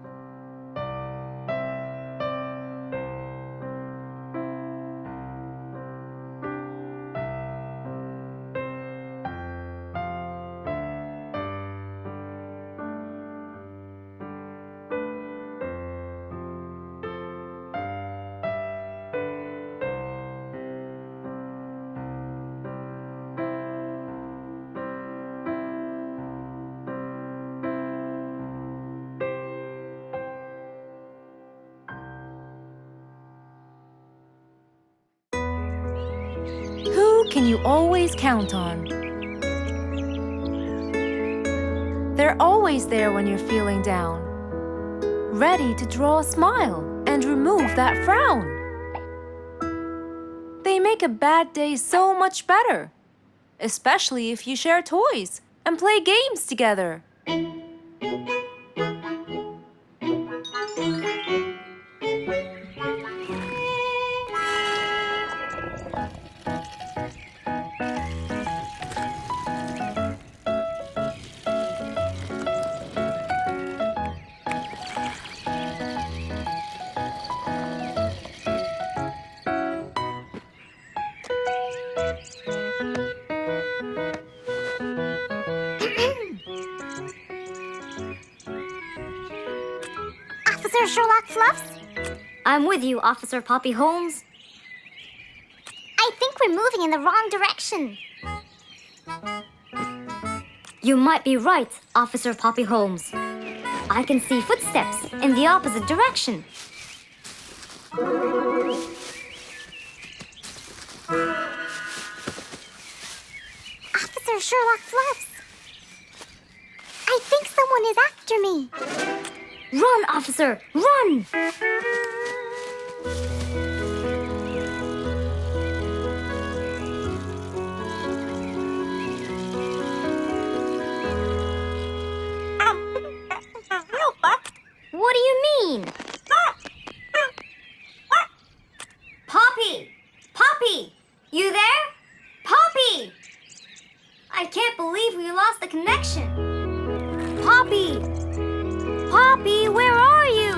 can you always count on. They're always there when you're feeling down, ready to draw a smile and remove that frown. They make a bad day so much better, especially if you share toys and play games together. Officer Sherlock Fluffs? I'm with you, Officer Poppy Holmes. I think we're moving in the wrong direction. You might be right, Officer Poppy Holmes. I can see footsteps in the opposite direction. Officer Sherlock Fluffs. I think someone is after me. Run, officer! Run! What do you mean? Poppy! Poppy! You there? Poppy! I can't believe we lost the connection. Poppy! Poppy, where are you?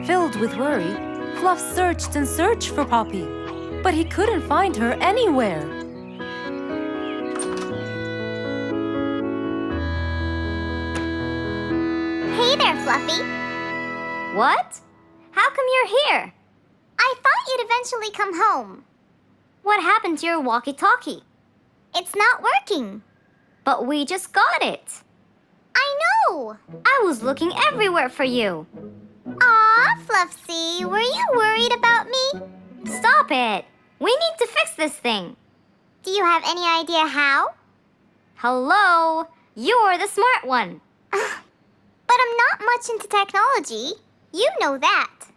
Filled with worry, Fluff searched and searched for Poppy, but he couldn't find her anywhere. Hey there, Fluffy. What? How come you're here? I thought you'd eventually come home. What happened to your walkie-talkie? It's not working. But we just got it. I know! I was looking everywhere for you. Aw, Fluffsy, were you worried about me? Stop it! We need to fix this thing. Do you have any idea how? Hello? You're the smart one. But I'm not much into technology. You know that.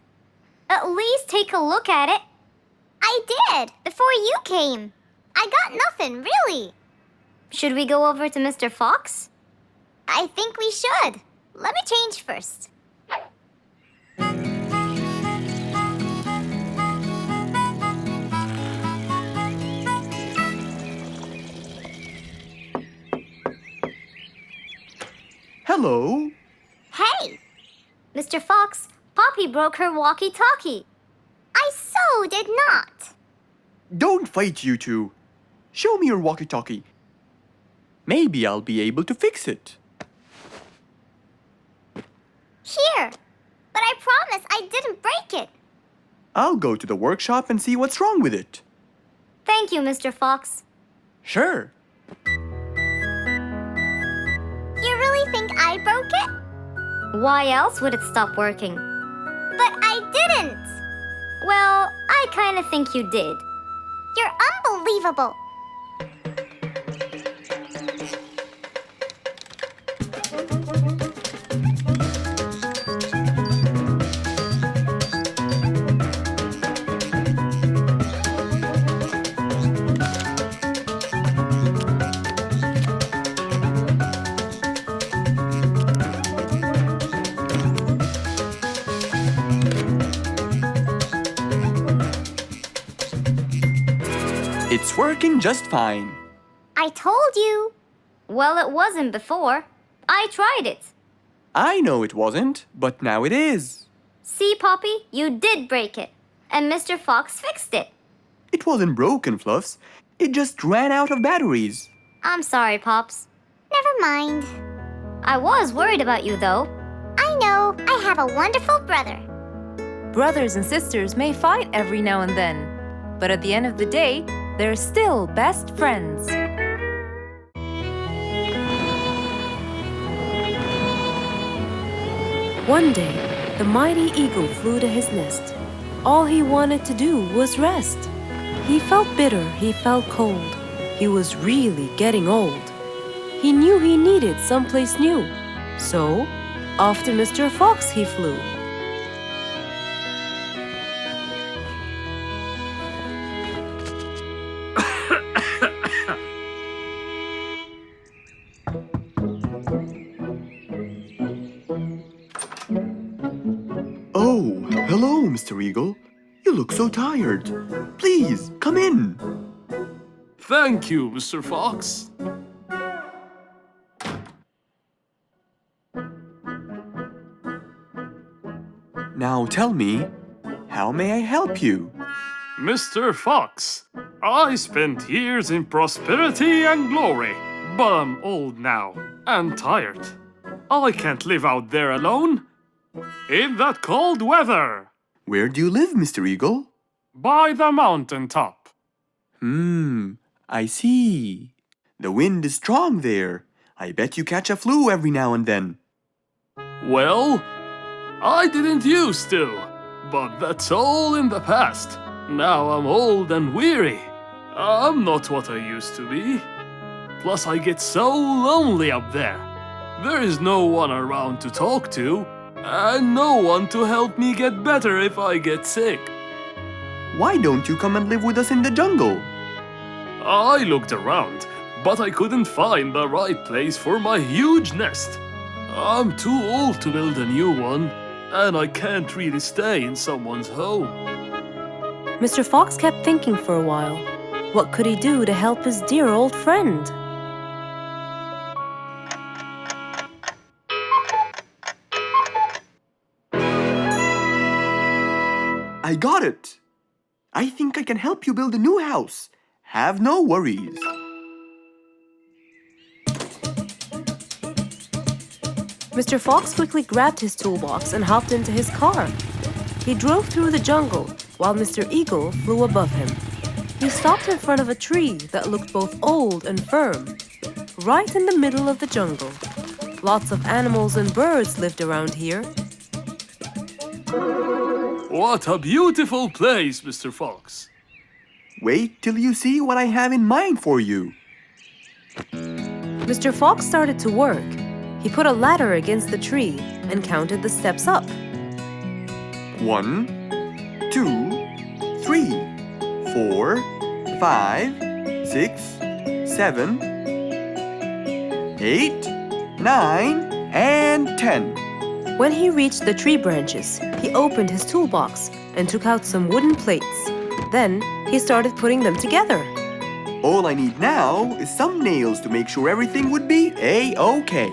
At least take a look at it. I did, before you came. I got nothing, really. Should we go over to Mr. Fox? I think we should. Let me change first. Hello. Hey! Mr. Fox, Poppy broke her walkie-talkie. I so did not. Don't fight, you two. Show me your walkie-talkie. Maybe I'll be able to fix it. Here. But I promise I didn't break it. I'll go to the workshop and see what's wrong with it. Thank you, Mr. Fox. Sure. You really think I broke it? Why else would it stop working? But I didn't. Well, I kind of think you did. You're unbelievable. It's working just fine. I told you. Well, it wasn't before. I tried it. I know it wasn't, but now it is. See, Poppy, you did break it. And Mr. Fox fixed it. It wasn't broken, Fluffs. It just ran out of batteries. I'm sorry, Pops. Never mind. I was worried about you, though. I know. I have a wonderful brother. Brothers and sisters may fight every now and then, but at the end of the day, they're still best friends. One day, the mighty eagle flew to his nest. All he wanted to do was rest. He felt bitter, he felt cold. He was really getting old. He knew he needed someplace new. So, off to Mr. Fox he flew. Oh, hello, Mr. Eagle. You look so tired. Please, come in. Thank you, Mr. Fox. Now tell me, how may I help you? Mr. Fox, I spent years in prosperity and glory, but I'm old now and tired. I can't live out there alone in that cold weather. Where do you live, Mr. Eagle? By the mountain top. I see. The wind is strong there. I bet you catch a flu every now and then. Well, I didn't used to, but that's all in the past. Now I'm old and weary. I'm not what I used to be. Plus I get so lonely up there. There is no one around to talk to, and no one to help me get better if I get sick. Why don't you come and live with us in the jungle? I looked around, but I couldn't find the right place for my huge nest. I'm too old to build a new one, and I can't really stay in someone's home. Mr. Fox kept thinking for a while. What could he do to help his dear old friend? I got it. I think I can help you build a new house. Have no worries. Mr. Fox quickly grabbed his toolbox and hopped into his car. He drove through the jungle while Mr. Eagle flew above him. He stopped in front of a tree that looked both old and firm, right in the middle of the jungle. Lots of animals and birds lived around here. What a beautiful place, Mr. Fox. Wait till you see what I have in mind for you. Mr. Fox started to work. He put a ladder against the tree and counted the steps up. 1, 2, 3, 4, 5, 6, 7, 8, 9, and 10. When he reached the tree branches, he opened his toolbox and took out some wooden plates. Then he started putting them together. All I need now is some nails to make sure everything would be A-OK.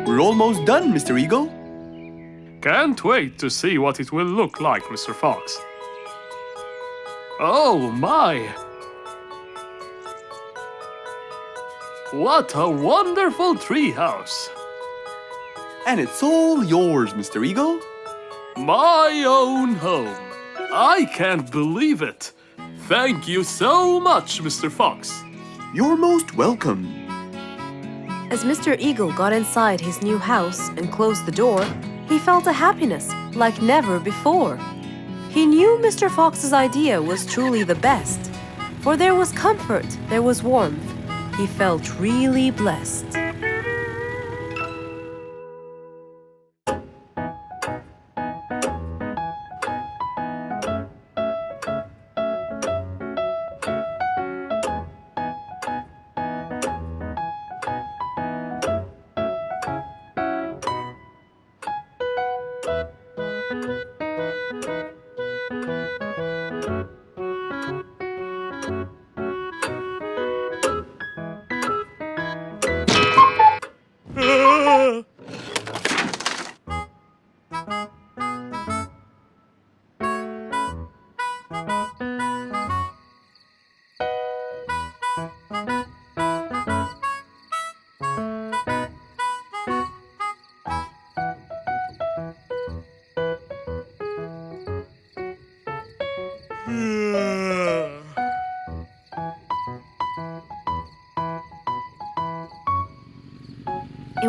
We're almost done, Mr. Eagle. Can't wait to see what it will look like, Mr. Fox. Oh my! What a wonderful treehouse! And it's all yours, Mr. Eagle. My own home. I can't believe it. Thank you so much, Mr. Fox. You're most welcome. As Mr. Eagle got inside his new house and closed the door, he felt a happiness like never before. He knew Mr. Fox's idea was truly the best, for there was comfort, there was warmth. He felt really blessed.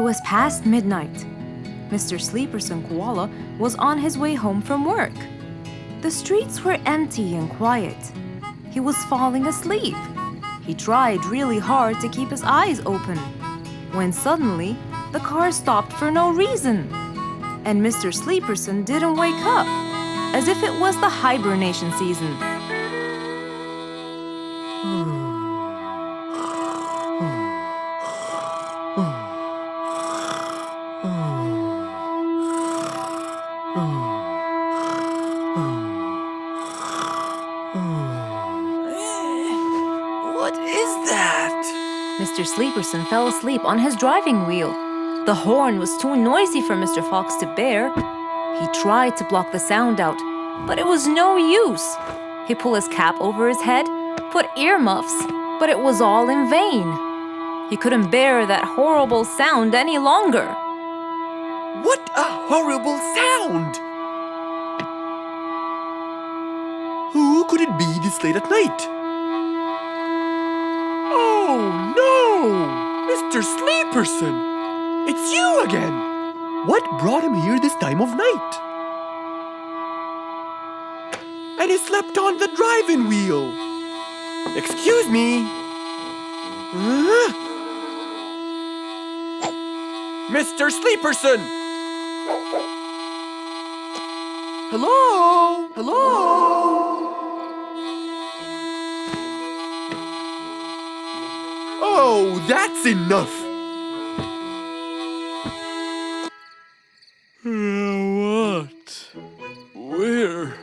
was past midnight. Mr. Sleeperson Koala was on his way home from work. The streets were empty and quiet. He was falling asleep. He tried really hard to keep his eyes open, when suddenly the car stopped for no reason. And Mr. Sleeperson didn't wake up, as if it was the hibernation season. What is that? Mr. Sleeperson fell asleep on his driving wheel. The horn was too noisy for Mr. Fox to bear. He tried to block the sound out, but it was no use. He pulled his cap over his head, put earmuffs, but it was all in vain. He couldn't bear that horrible sound any longer. What a horrible sound! Who could it be this late at night? Oh no! Mr. Sleeperson! It's you again! What brought him here this time of night? And he slept on the driving wheel. Excuse me. Mr. Sleeperson! Hello? Hello? Oh, that's enough! What? Where?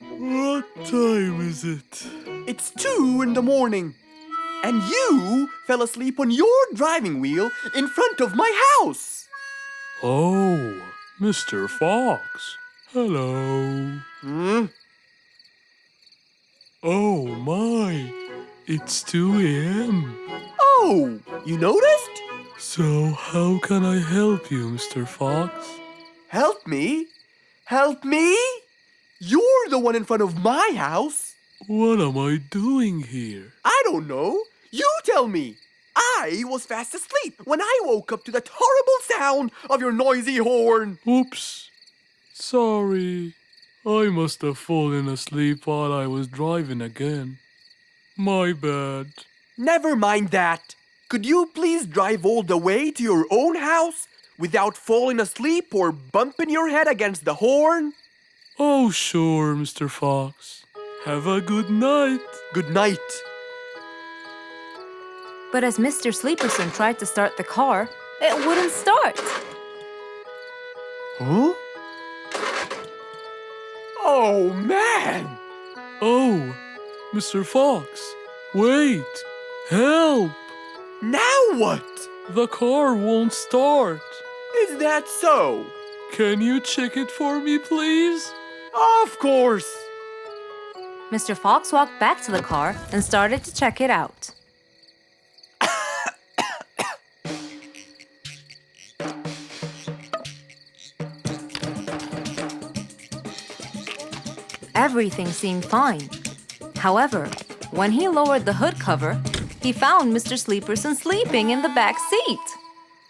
What time is it? It's 2 in the morning. And you fell asleep on your driving wheel in front of my house. Oh, Mr. Fox. Hello. Oh my, it's 2 a.m. Oh, you noticed? So how can I help you, Mr. Fox? Help me? Help me? You're the one in front of my house. What am I doing here? I don't know. You tell me. I was fast asleep when I woke up to that horrible sound of your noisy horn. Oops. Sorry. I must have fallen asleep while I was driving again. My bad. Never mind that. Could you please drive all the way to your own house without falling asleep or bumping your head against the horn? Oh, sure, Mr. Fox. Have a good night. Good night. But as Mr. Sleeperson tried to start the car, it wouldn't start. Huh? Oh, man! Oh, Mr. Fox, wait! Help! Now what? The car won't start. Is that so? Can you check it for me, please? Of course! Mr. Fox walked back to the car and started to check it out. Everything seemed fine. However, when he lowered the hood cover, he found Mr. Sleeperson sleeping in the back seat.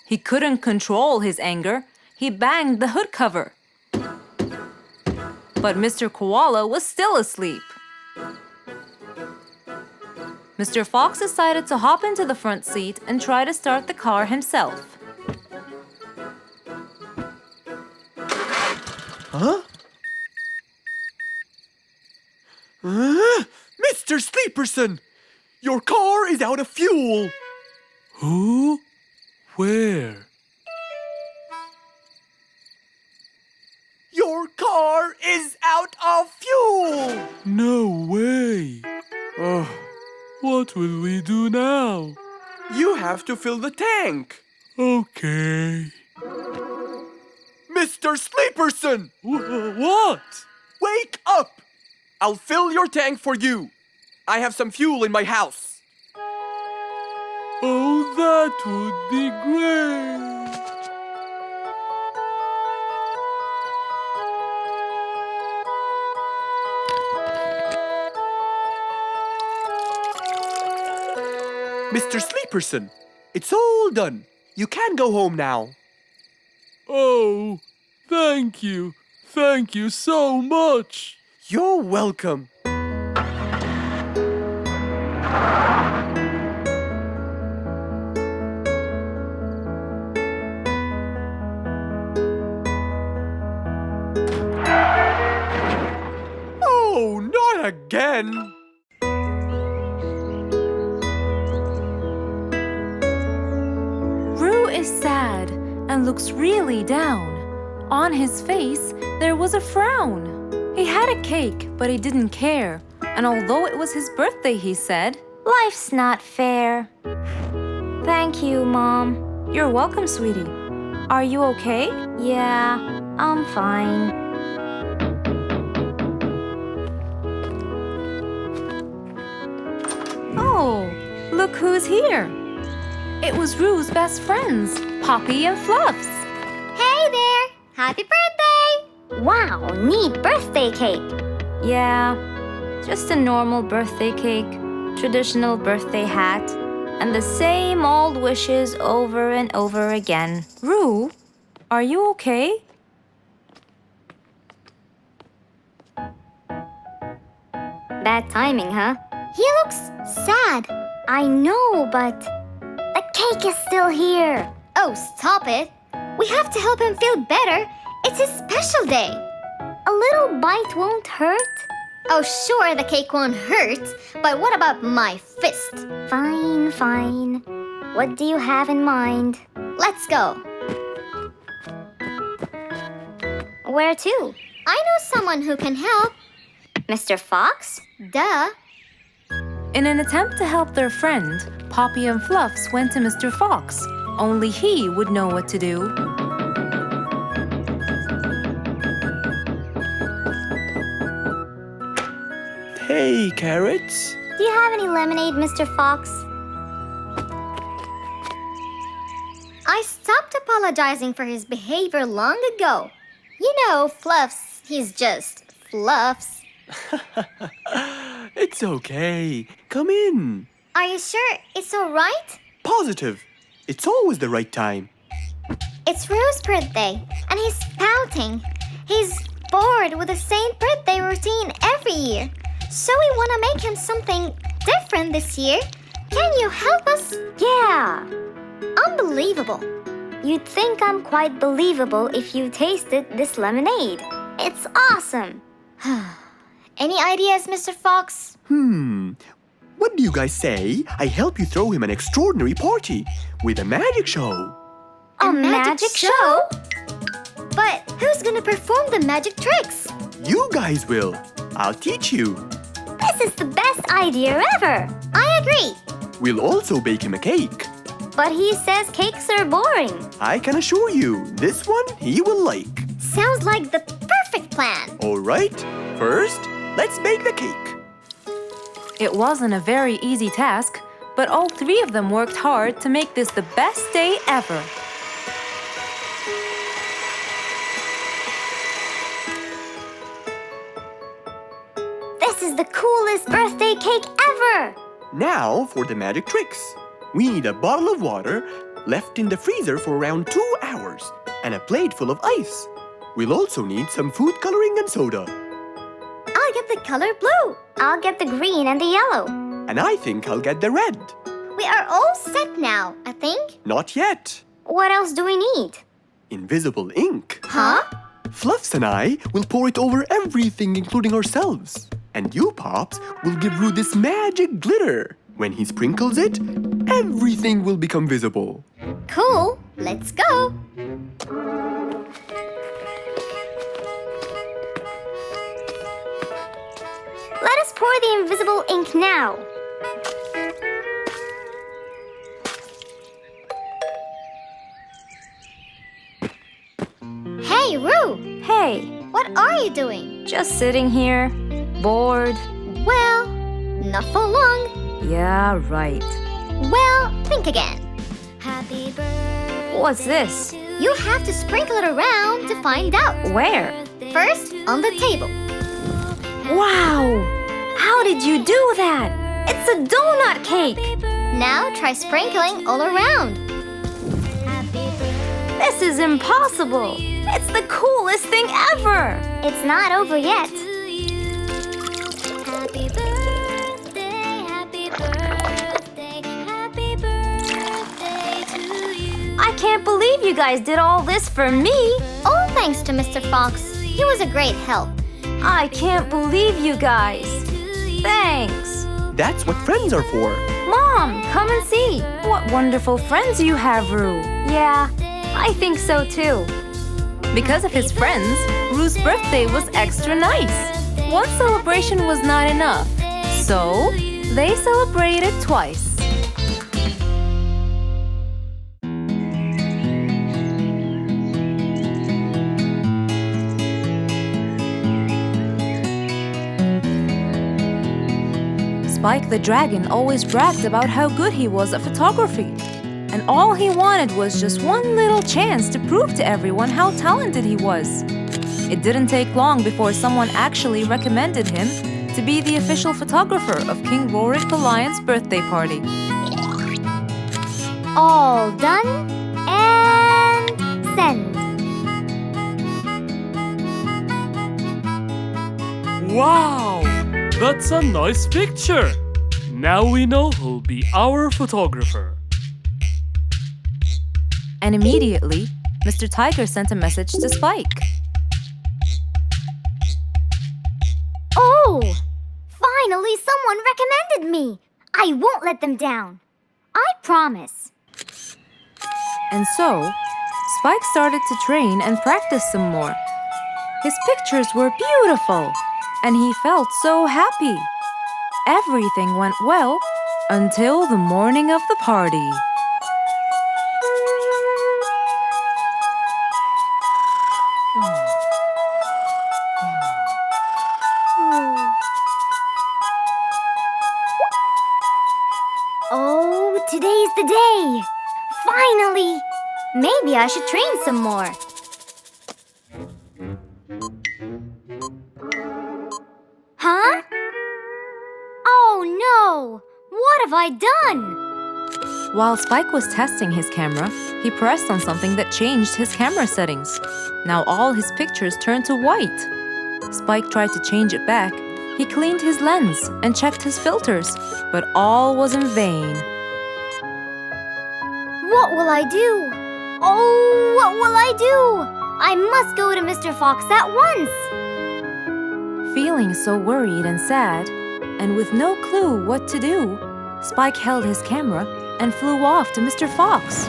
He couldn't control his anger. He banged the hood cover. But Mr. Koala was still asleep. Mr. Fox decided to hop into the front seat and try to start the car himself. Huh? Mr. Sleeperson! Your car is out of fuel! Who? Where? Your car is out of fuel! No way! Oh, What will we do now? you have to fill the tank! Okay. Mr. Sleeperson! What? Wake up! I'll fill your tank for you. I have some fuel in my house. Oh, that would be great. Mr. Sleeperson, it's all done. You can go home now. Oh, thank you. Thank you so much. You're welcome. Oh, not again! Roo is sad and looks really down. On his face, there was a frown. He had a cake, but he didn't care. And although it was his birthday, he said, Life's not fair. Thank you, Mom. You're welcome, sweetie. Are you okay? Yeah, I'm fine. "Oh, look who's here." It was Roo's best friends, Poppy and Fluffs. Hey there! Happy birthday! Wow, neat birthday cake. Yeah, just a normal birthday cake, traditional birthday hat, and the same old wishes over and over again. Roo, are you okay? Bad timing, huh? He looks sad. I know, but the cake is still here. Oh, stop it. We have to help him feel better. It's his special day. A little bite won't hurt. Oh, sure, the cake won't hurt. But what about my fist? Fine, fine. What do you have in mind? Let's go. Where to? I know someone who can help. Mr. Fox? Duh. In an attempt to help their friend, Poppy and Fluffs went to Mr. Fox. Only he would know what to do. Hey, Carrots. Do you have any lemonade, Mr. Fox? I stopped apologizing for his behavior long ago. You know, Fluffs, he's just Fluffs. It's okay. Come in. Are you sure it's all right? Positive. It's always the right time. It's Roo's birthday, and he's pouting. He's bored with the same birthday routine every year. So we want to make him something different this year. Can you help us? Yeah. Unbelievable. You'd think I'm quite believable if you tasted this lemonade. It's awesome. Any ideas, Mr. Fox? What do you guys say? I help you throw him an extraordinary party with a magic show. A magic show? But who's gonna perform the magic tricks? You guys will. I'll teach you. This is the best idea ever. I agree. We'll also bake him a cake. But he says cakes are boring. I can assure you, this one he will like. Sounds like the perfect plan. All right, first, let's bake the cake. It wasn't a very easy task, but all three of them worked hard to make this the best day ever. This is the coolest birthday cake ever! Now for the magic tricks. We need a bottle of water left in the freezer for around 2 hours and a plate full of ice. We'll also need some food coloring and soda. I'll get the color blue. I'll get the green and the yellow. And I think I'll get the red. We are all set now, I think. Not yet. What else do we need? Invisible ink. Huh? Fluffs and I will pour it over everything, including ourselves. And you, Pops, will give Roo this magic glitter. When he sprinkles it, everything will become visible. Cool. Let's go. Let us pour the invisible ink now. Hey, Roo! Hey, What are you doing? just sitting here, bored. Well, not for long. Yeah, right. Well, think again. Happy birthday. What's this? You have to sprinkle it around to find out. Where? First, on the table. Wow! How did you do that? It's a donut cake! Now try sprinkling all around. This is impossible. It's the coolest thing ever. It's not over yet. Happy birthday, happy birthday, happy birthday to you. I can't believe you guys did all this for me. All thanks to Mr. Fox. He was a great help. I can't believe you guys. Thanks. That's what friends are for. Mom, come and see. What wonderful friends you have, Roo. Yeah, I think so too. Because of his friends, Roo's birthday was extra nice. One celebration was not enough, so they celebrated twice. Spike the Dragon always bragged about how good he was at photography. And all he wanted was just one little chance to prove to everyone how talented he was. It didn't take long before someone actually recommended him to be the official photographer of King Rorik the Lion's birthday party. All done and send. Wow! That's a nice picture! Now we know who'll be our photographer. And immediately, Mr. Tiger sent a message to Spike. Oh! Finally, someone recommended me. I won't let them down. I promise. And so, Spike started to train and practice some more. His pictures were beautiful, and he felt so happy. Everything went well until the morning of the party. Oh, today's the day. Finally! Maybe I should train some more. Huh? Oh no! What have I done? While Spike was testing his camera, he pressed on something that changed his camera settings. Now all his pictures turned to white. Spike tried to change it back. He cleaned his lens and checked his filters, but all was in vain. What will I do? Oh, what will I do? I must go to Mr. Fox at once. Feeling so worried and sad, and with no clue what to do, Spike held his camera and flew off to Mr. Fox.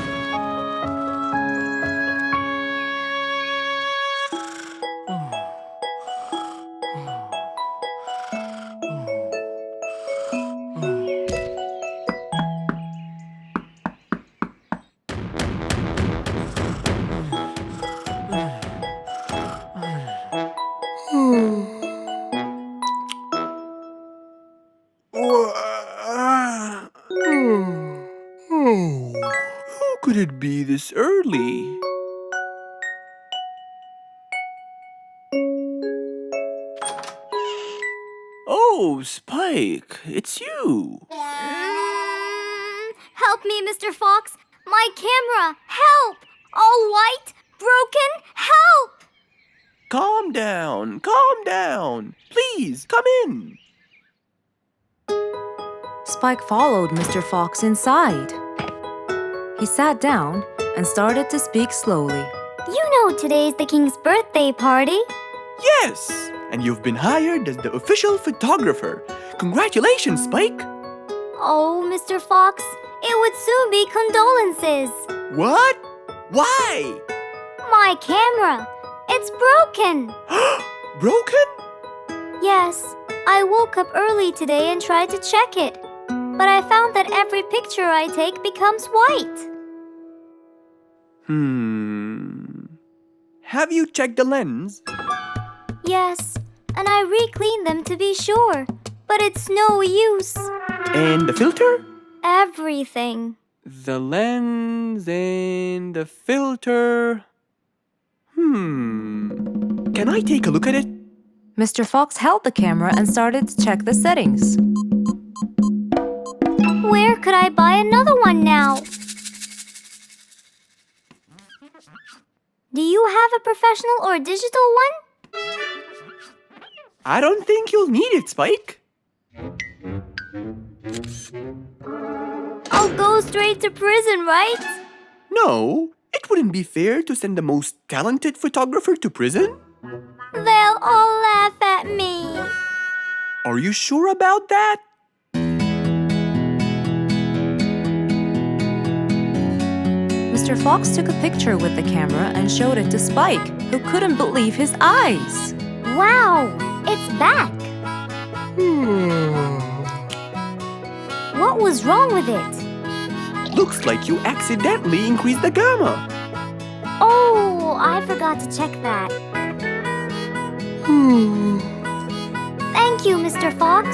How could it be this early? Oh, Spike, it's you. Help me, Mr. Fox. My camera. Help! All white, broken. Help! Calm down, calm down. Please, come in. Spike followed Mr. Fox inside. He sat down and started to speak slowly. You know today's the king's birthday party. Yes, and you've been hired as the official photographer. Congratulations, Spike. Oh, Mr. Fox, it would soon be condolences. What? Why? My camera. It's broken. Broken? Yes, I woke up early today and tried to check it. But I found that every picture I take becomes white. Have you checked the lens? Yes, and I re-cleaned them to be sure. But it's no use. And the filter? Everything. The lens and the filter. Can I take a look at it? Mr. Fox held the camera and started to check the settings. Where could I buy another one now? Do you have a professional or digital one? I don't think you'll need it, Spike. I'll go straight to prison, right? No, it wouldn't be fair to send the most talented photographer to prison. They'll all laugh at me. Are you sure about that? Mr. Fox took a picture with the camera and showed it to Spike, who couldn't believe his eyes. Wow, it's back. What was wrong with it? Looks like you accidentally increased the gamma. Oh, I forgot to check that. Thank you, Mr. Fox.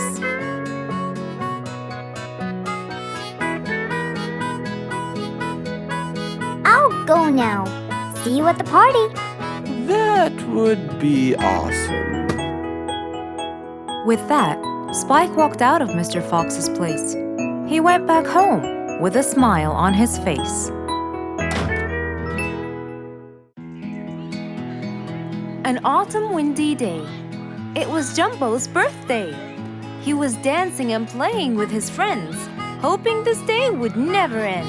I'll go now. See you at the party. That would be awesome. With that, Spike walked out of Mr. Fox's place. He went back home with a smile on his face. An autumn windy day. It was Jumbo's birthday. He was dancing and playing with his friends, hoping this day would never end.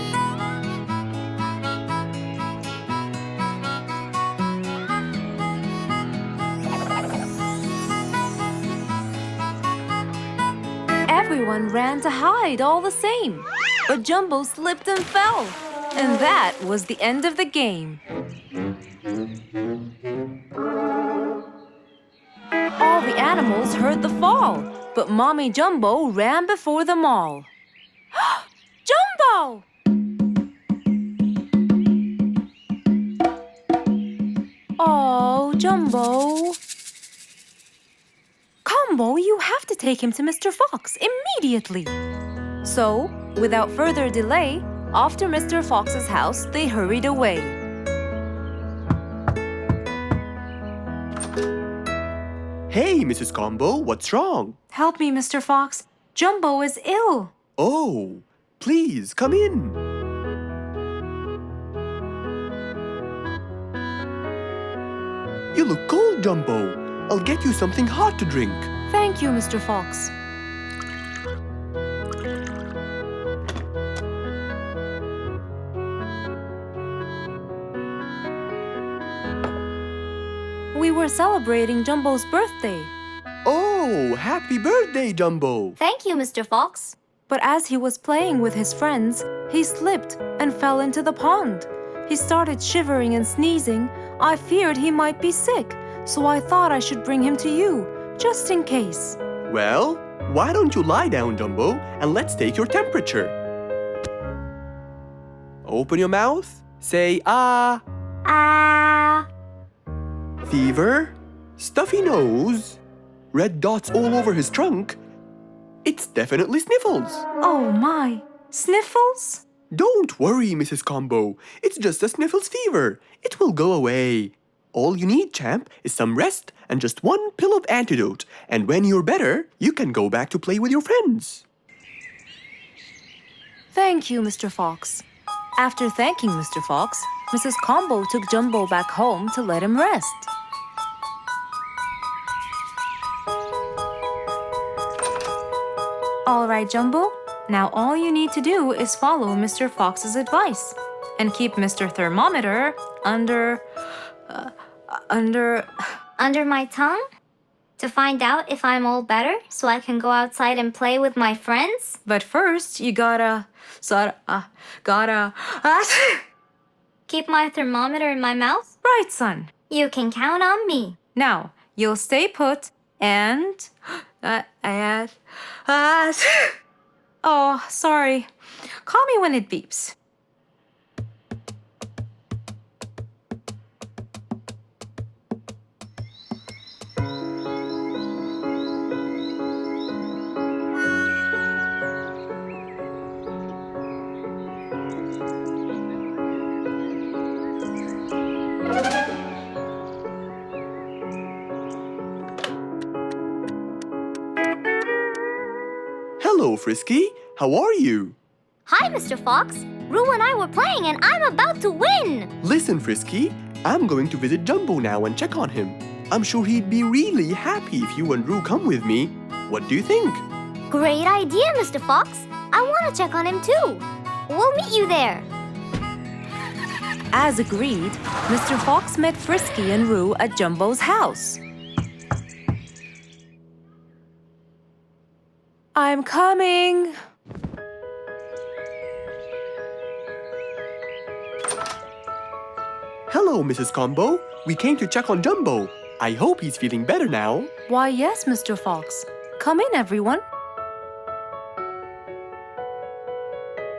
Everyone ran to hide all the same, but Jumbo slipped and fell. And that was the end of the game. All the animals heard the fall, but Mommy Jumbo ran before them all. Jumbo! Oh, Jumbo. Combo, you have to take him to Mr. Fox immediately. So, without further delay, off to Mr. Fox's house they hurried away. Hey, Mrs. Combo, what's wrong? Help me, Mr. Fox. Jumbo is ill. Oh, please come in. You look cold, Jumbo. I'll get you something hot to drink. Thank you, Mr. Fox. We were celebrating Jumbo's birthday. Oh, happy birthday, Jumbo. Thank you, Mr. Fox. But as he was playing with his friends, he slipped and fell into the pond. He started shivering and sneezing. I feared he might be sick, so I thought I should bring him to you, just in case. Well, why don't you lie down, Jumbo, and let's take your temperature. Open your mouth. Say, ah. Ah. Fever. Stuffy nose. Red dots all over his trunk. It's definitely sniffles. Oh my, sniffles? Don't worry, Mrs. Combo. It's just a sniffles fever. It will go away. All you need, champ, is some rest and just one pill of antidote. And when you're better, you can go back to play with your friends. Thank you, Mr. Fox. After thanking Mr. Fox, Mrs. Combo took Jumbo back home to let him rest. All right, Jumbo. Now all you need to do is follow Mr. Fox's advice and keep Mr. Thermometer under Under my tongue? To find out if I'm all better so I can go outside and play with my friends? But first, you gotta Keep my thermometer in my mouth? right, son. You can count on me. Now, you'll stay put and oh, sorry. Call me when it beeps. Hello, Frisky. How are you? Hi, Mr. Fox. Rue and I were playing and I'm about to win. Listen, Frisky. I'm going to visit Jumbo now and check on him. I'm sure he'd be really happy if you and Roo come with me. What do you think? Great idea, Mr. Fox. I want to check on him too. We'll meet you there. As agreed, Mr. Fox met Frisky and Roo at Jumbo's house. I'm coming. Hello, Mrs. Combo. We came to check on Jumbo. I hope he's feeling better now. Why, yes, Mr. Fox. Come in, everyone.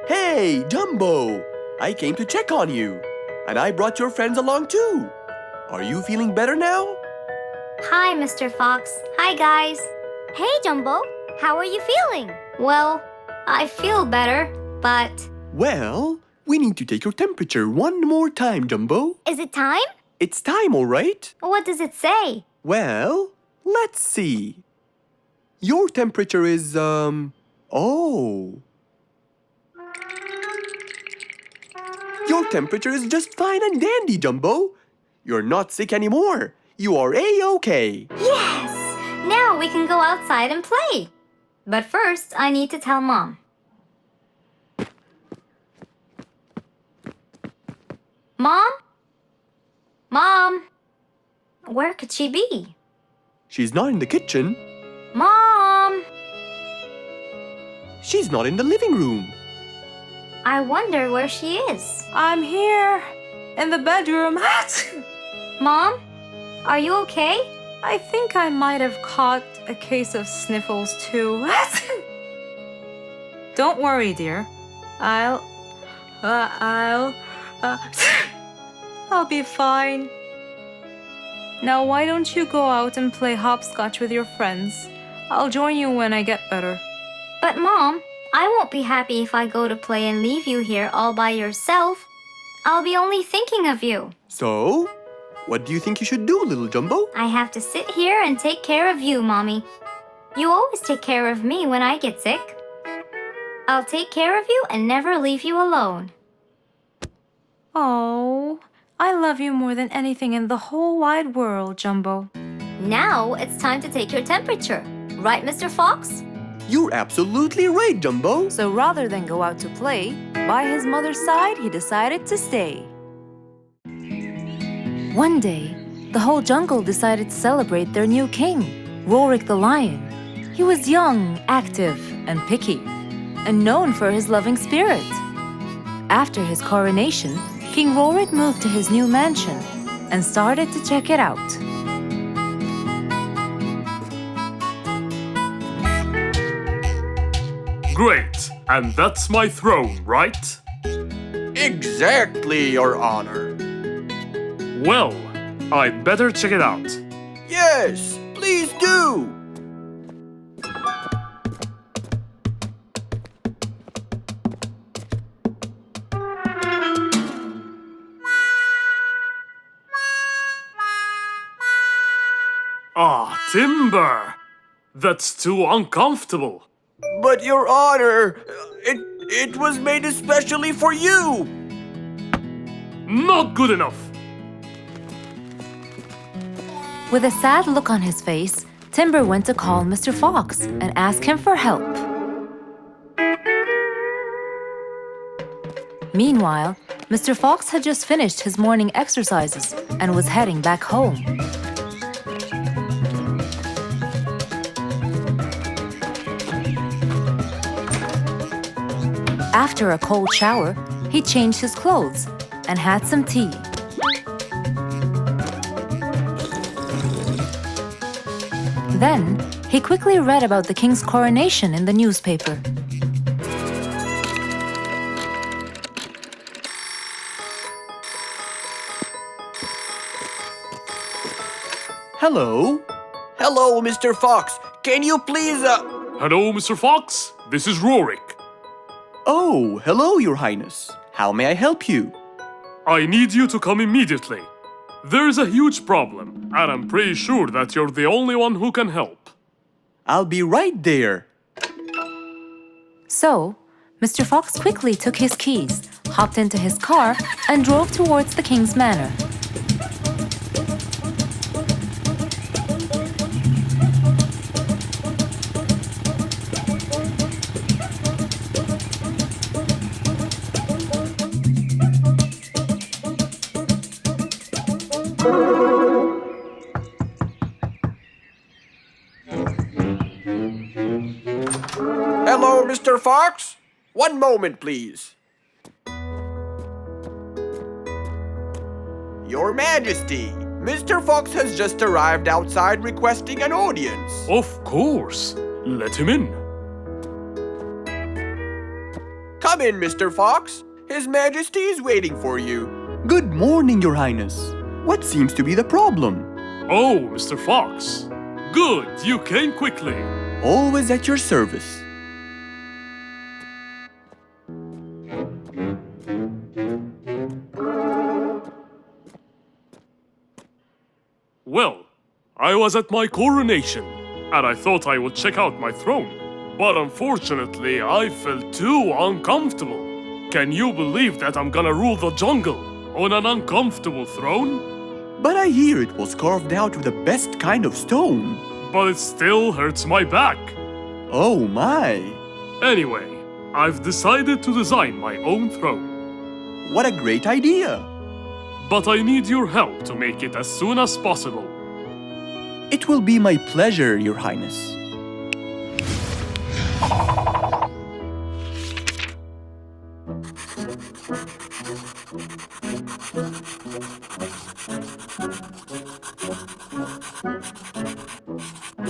Hey, Jumbo! I came to check on you. And I brought your friends along too. Are you feeling better now? Hi, Mr. Fox. Hi, guys. Hey, Jumbo. How are you feeling? Well, I feel better, but... Well, we need to take your temperature one more time, Jumbo. Is it time? It's time, all right? What does it say? Well, let's see. Your temperature is, oh. Your temperature is just fine and dandy, Jumbo. You're not sick anymore. You are A-OK. Yes! Now we can go outside and play. But first, I need to tell Mom. Mom? Mom? Where could she be? She's not in the kitchen. Mom! She's not in the living room. I wonder where she is. I'm here, in the bedroom. Mom? Are you okay? I think I might have caught a case of sniffles too. Don't worry, dear. I'll be fine. Now why don't you go out and play hopscotch with your friends? I'll join you when I get better. But Mom, I won't be happy if I go to play and leave you here all by yourself. I'll be only thinking of you. So, what do you think you should do, little Jumbo? I have to sit here and take care of you, Mommy. You always take care of me when I get sick. I'll take care of you and never leave you alone. Oh, I love you more than anything in the whole wide world, Jumbo. Now it's time to take your temperature. Right, Mr. Fox? You're absolutely right, Jumbo. So rather than go out to play, by his mother's side, he decided to stay. One day, the whole jungle decided to celebrate their new king, Rorik the lion. He was young, active, and picky, and known for his loving spirit. After his coronation, King Rorik moved to his new mansion and started to check it out. Great! And that's my throne, right? Exactly, Your Honor. Well, I'd better check it out. Yes, please do. Ah, timber! That's too uncomfortable. But, Your Honor, it was made especially for you. Not good enough. With a sad look on his face, Timber went to call Mr. Fox and ask him for help. Meanwhile, Mr. Fox had just finished his morning exercises and was heading back home. After a cold shower, he changed his clothes and had some tea. Then, he quickly read about the king's coronation in the newspaper. Hello? Hello, Mr. Fox. Can you please, Hello, Mr. Fox. This is Rorik. Oh, hello, Your Highness. How may I help you? I need you to come immediately. There's a huge problem, and I'm pretty sure that you're the only one who can help. I'll be right there. So, Mr. Fox quickly took his keys, hopped into his car, and drove towards the king's manor. Hello, Mr. Fox. One moment, please. Your Majesty, Mr. Fox has just arrived outside requesting an audience. Of course. Let him in. Come in, Mr. Fox. His Majesty is waiting for you. Good morning, Your Highness. What seems to be the problem? Oh, Mr. Fox. Good, you came quickly. Always at your service. Well, I was at my coronation, and I thought I would check out my throne. But unfortunately, I felt too uncomfortable. Can you believe that I'm gonna rule the jungle on an uncomfortable throne? But I hear it was carved out of the best kind of stone. But it still hurts my back. Oh my! Anyway, I've decided to design my own throne. What a great idea! But I need your help to make it as soon as possible. It will be my pleasure, Your Highness.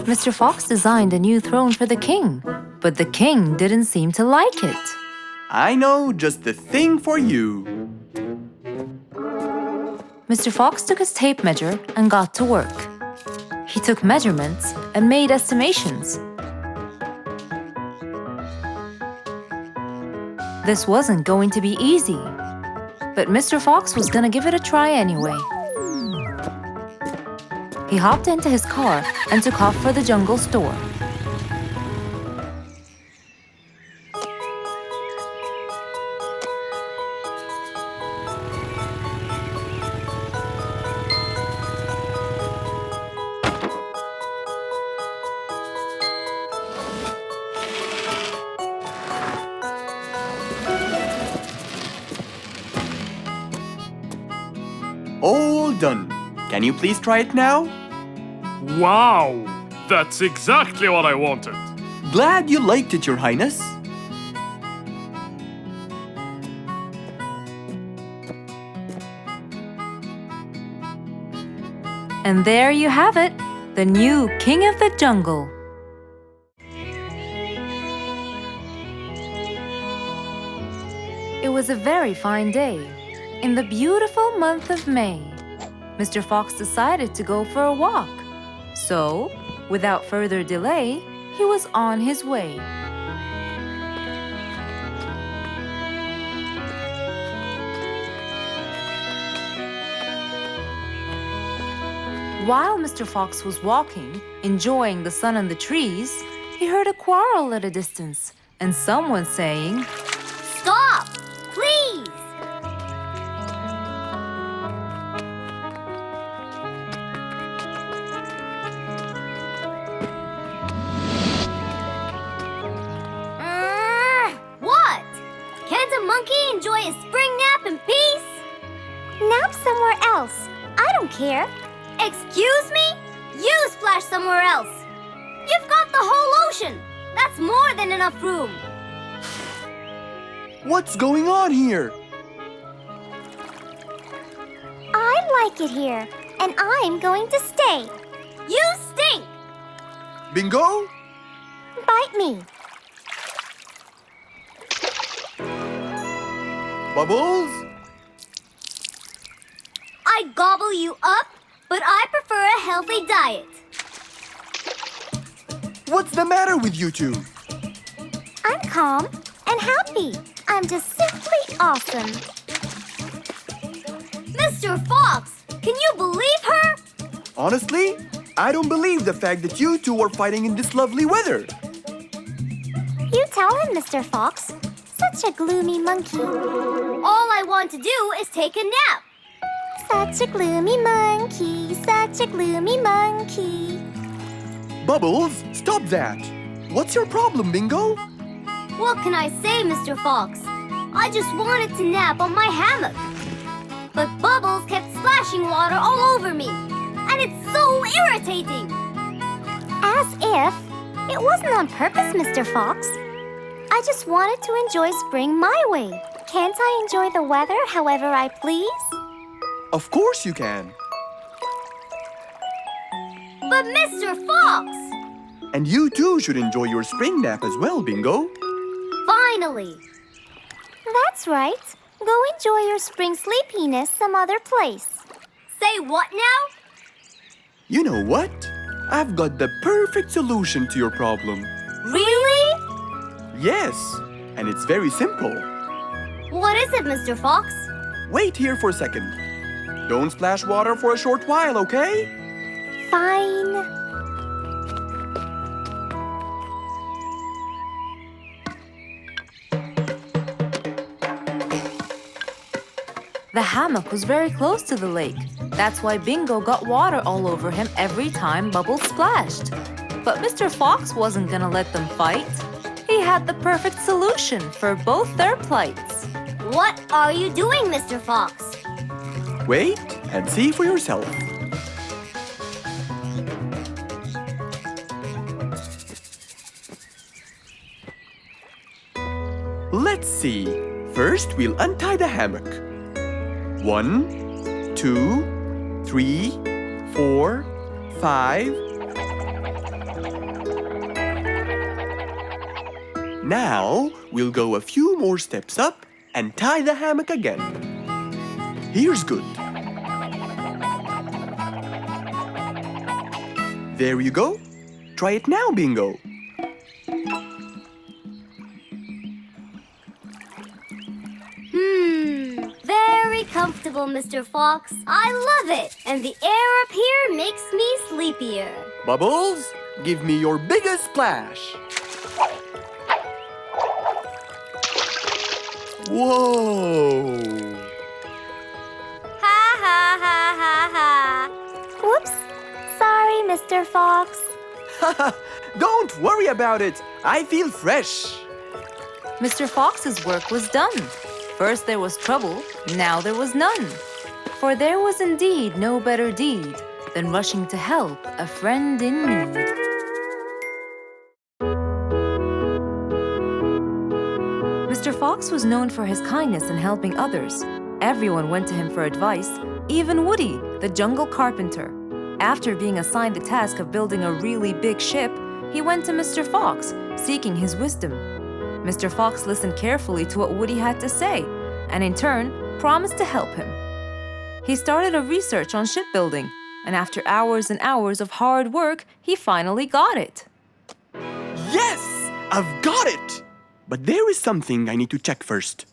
Mr. Fox designed a new throne for the king, but the king didn't seem to like it. I know just the thing for you. Mr. Fox took his tape measure and got to work. He took measurements and made estimations. This wasn't going to be easy, but Mr. Fox was gonna give it a try anyway. He hopped into his car and took off for the jungle store. All done. Can you please try it now? Wow! That's exactly what I wanted. Glad you liked it, Your Highness. And there you have it, the new king of the jungle. It was a very fine day. In the beautiful month of May, Mr. Fox decided to go for a walk. So, without further delay, he was on his way. While Mr. Fox was walking, enjoying the sun and the trees, he heard a quarrel at a distance and someone saying, Stop! Please! What? Can't a monkey enjoy a spring nap in peace? Nap somewhere else. I don't care. Excuse me? You splash somewhere else. You've got the whole ocean. That's more than enough room. What's going on here? I like it here, and I'm going to stay. You stink! Bingo? Bite me. Bubbles? I gobble you up, but I prefer a healthy diet. What's the matter with you two? I'm calm and happy. I'm just simply awesome. Mr. Fox, can you believe her? Honestly, I don't believe the fact that you two are fighting in this lovely weather. You tell him, Mr. Fox. Such a gloomy monkey. All I want to do is take a nap. Such a gloomy monkey, such a gloomy monkey. Bubbles, stop that. What's your problem, Bingo? What can I say, Mr. Fox? I just wanted to nap on my hammock. but Bubbles kept splashing water all over me. And it's so irritating. As if. It wasn't on purpose, Mr. Fox. I just wanted to enjoy spring my way. Can't I enjoy the weather however I please? Of course you can. But Mr. Fox! And you too should enjoy your spring nap as well, Bingo. Finally! That's right. Go enjoy your spring sleepiness some other place. Say what now? You know what? I've got the perfect solution to your problem. Really? Yes, and it's very simple. What is it, Mr. Fox? Wait here for a second. Don't splash water for a short while, okay? Fine. The hammock was very close to the lake. That's why Bingo got water all over him every time Bubbles splashed. But Mr. Fox wasn't gonna let them fight. He had the perfect solution for both their plights. What are you doing, Mr. Fox? Wait and see for yourself. Let's see. First, we'll untie the hammock. 1, 2, 3, 4, 5. Now, we'll go a few more steps up and tie the hammock again. Here's good. There you go. Try it now, Bingo. Very comfortable, Mr. Fox. I love it. And the air up here makes me sleepier. Bubbles, give me your biggest splash. Whoa! Ha ha ha ha ha. Whoops. Sorry, Mr. Fox. Don't worry about it. I feel fresh. Mr. Fox's work was done. First there was trouble, now there was none. For there was indeed no better deed than rushing to help a friend in need. Mr. Fox was known for his kindness in helping others. Everyone went to him for advice, even Woody, the jungle carpenter. After being assigned the task of building a really big ship, he went to Mr. Fox, seeking his wisdom. Mr. Fox listened carefully to what Woody had to say, and in turn, promised to help him. He started a research on shipbuilding, and after hours and hours of hard work, he finally got it. Yes! I've got it! But there is something I need to check first.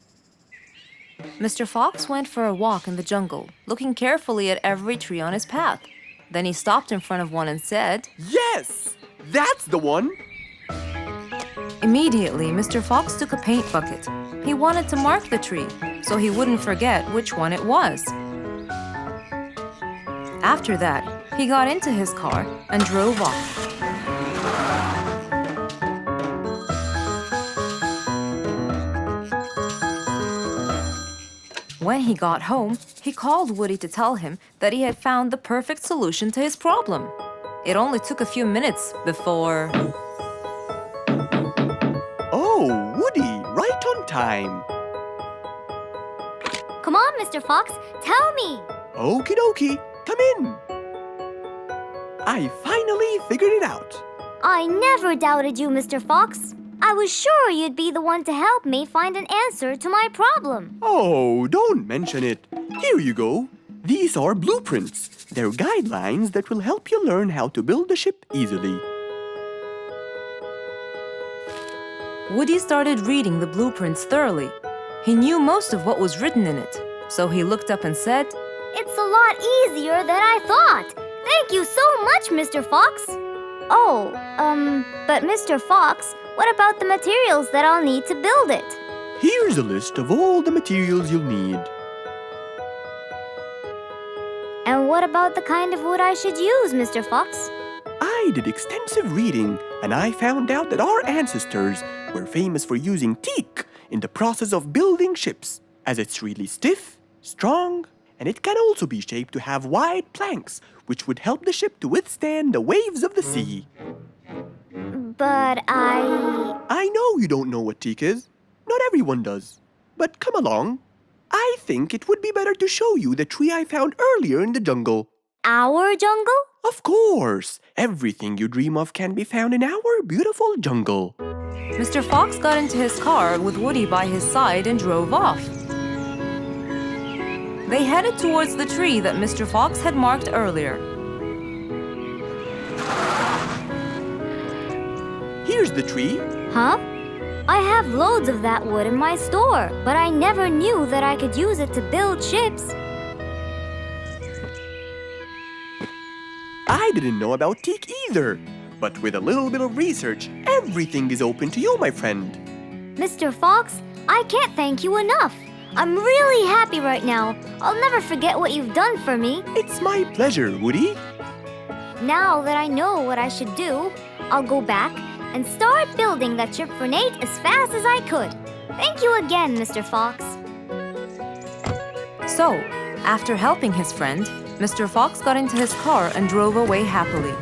Mr. Fox went for a walk in the jungle, looking carefully at every tree on his path. Then he stopped in front of one and said, Yes! That's the one! Immediately, Mr. Fox took a paint bucket. He wanted to mark the tree, so he wouldn't forget which one it was. After that, he got into his car and drove off. When he got home, he called Woody to tell him that he had found the perfect solution to his problem. It only took a few minutes before... Oh, Woody, right on time. Come on, Mr. Fox, tell me. Okie dokie, come in. I finally figured it out. I never doubted you, Mr. Fox. I was sure you'd be the one to help me find an answer to my problem. Oh, don't mention it. Here you go. These are blueprints. They're guidelines that will help you learn how to build the ship easily. Woody started reading the blueprints thoroughly. He knew most of what was written in it, so he looked up and said, It's a lot easier than I thought. Thank you so much, Mr. Fox. Oh, but Mr. Fox, what about the materials that I'll need to build it? Here's a list of all the materials you'll need. And what about the kind of wood I should use, Mr. Fox? I did extensive reading, and I found out that our ancestors were famous for using teak in the process of building ships, as it's really stiff, strong, and it can also be shaped to have wide planks, which would help the ship to withstand the waves of the sea. But I know you don't know what teak is. Not everyone does. But come along. I think it would be better to show you the tree I found earlier in the jungle. Our jungle? Of course! Everything you dream of can be found in our beautiful jungle. Mr. Fox got into his car with Woody by his side and drove off. They headed towards the tree that Mr. Fox had marked earlier. Here's the tree. Huh? I have loads of that wood in my store, but I never knew that I could use it to build ships. I didn't know about teak either. But with a little bit of research, everything is open to you, my friend. Mr. Fox, I can't thank you enough. I'm really happy right now. I'll never forget what you've done for me. It's my pleasure, Woody. Now that I know what I should do, I'll go back and start building that ship for Nate as fast as I could. Thank you again, Mr. Fox. So, after helping his friend, Mr. Fox got into his car and drove away happily.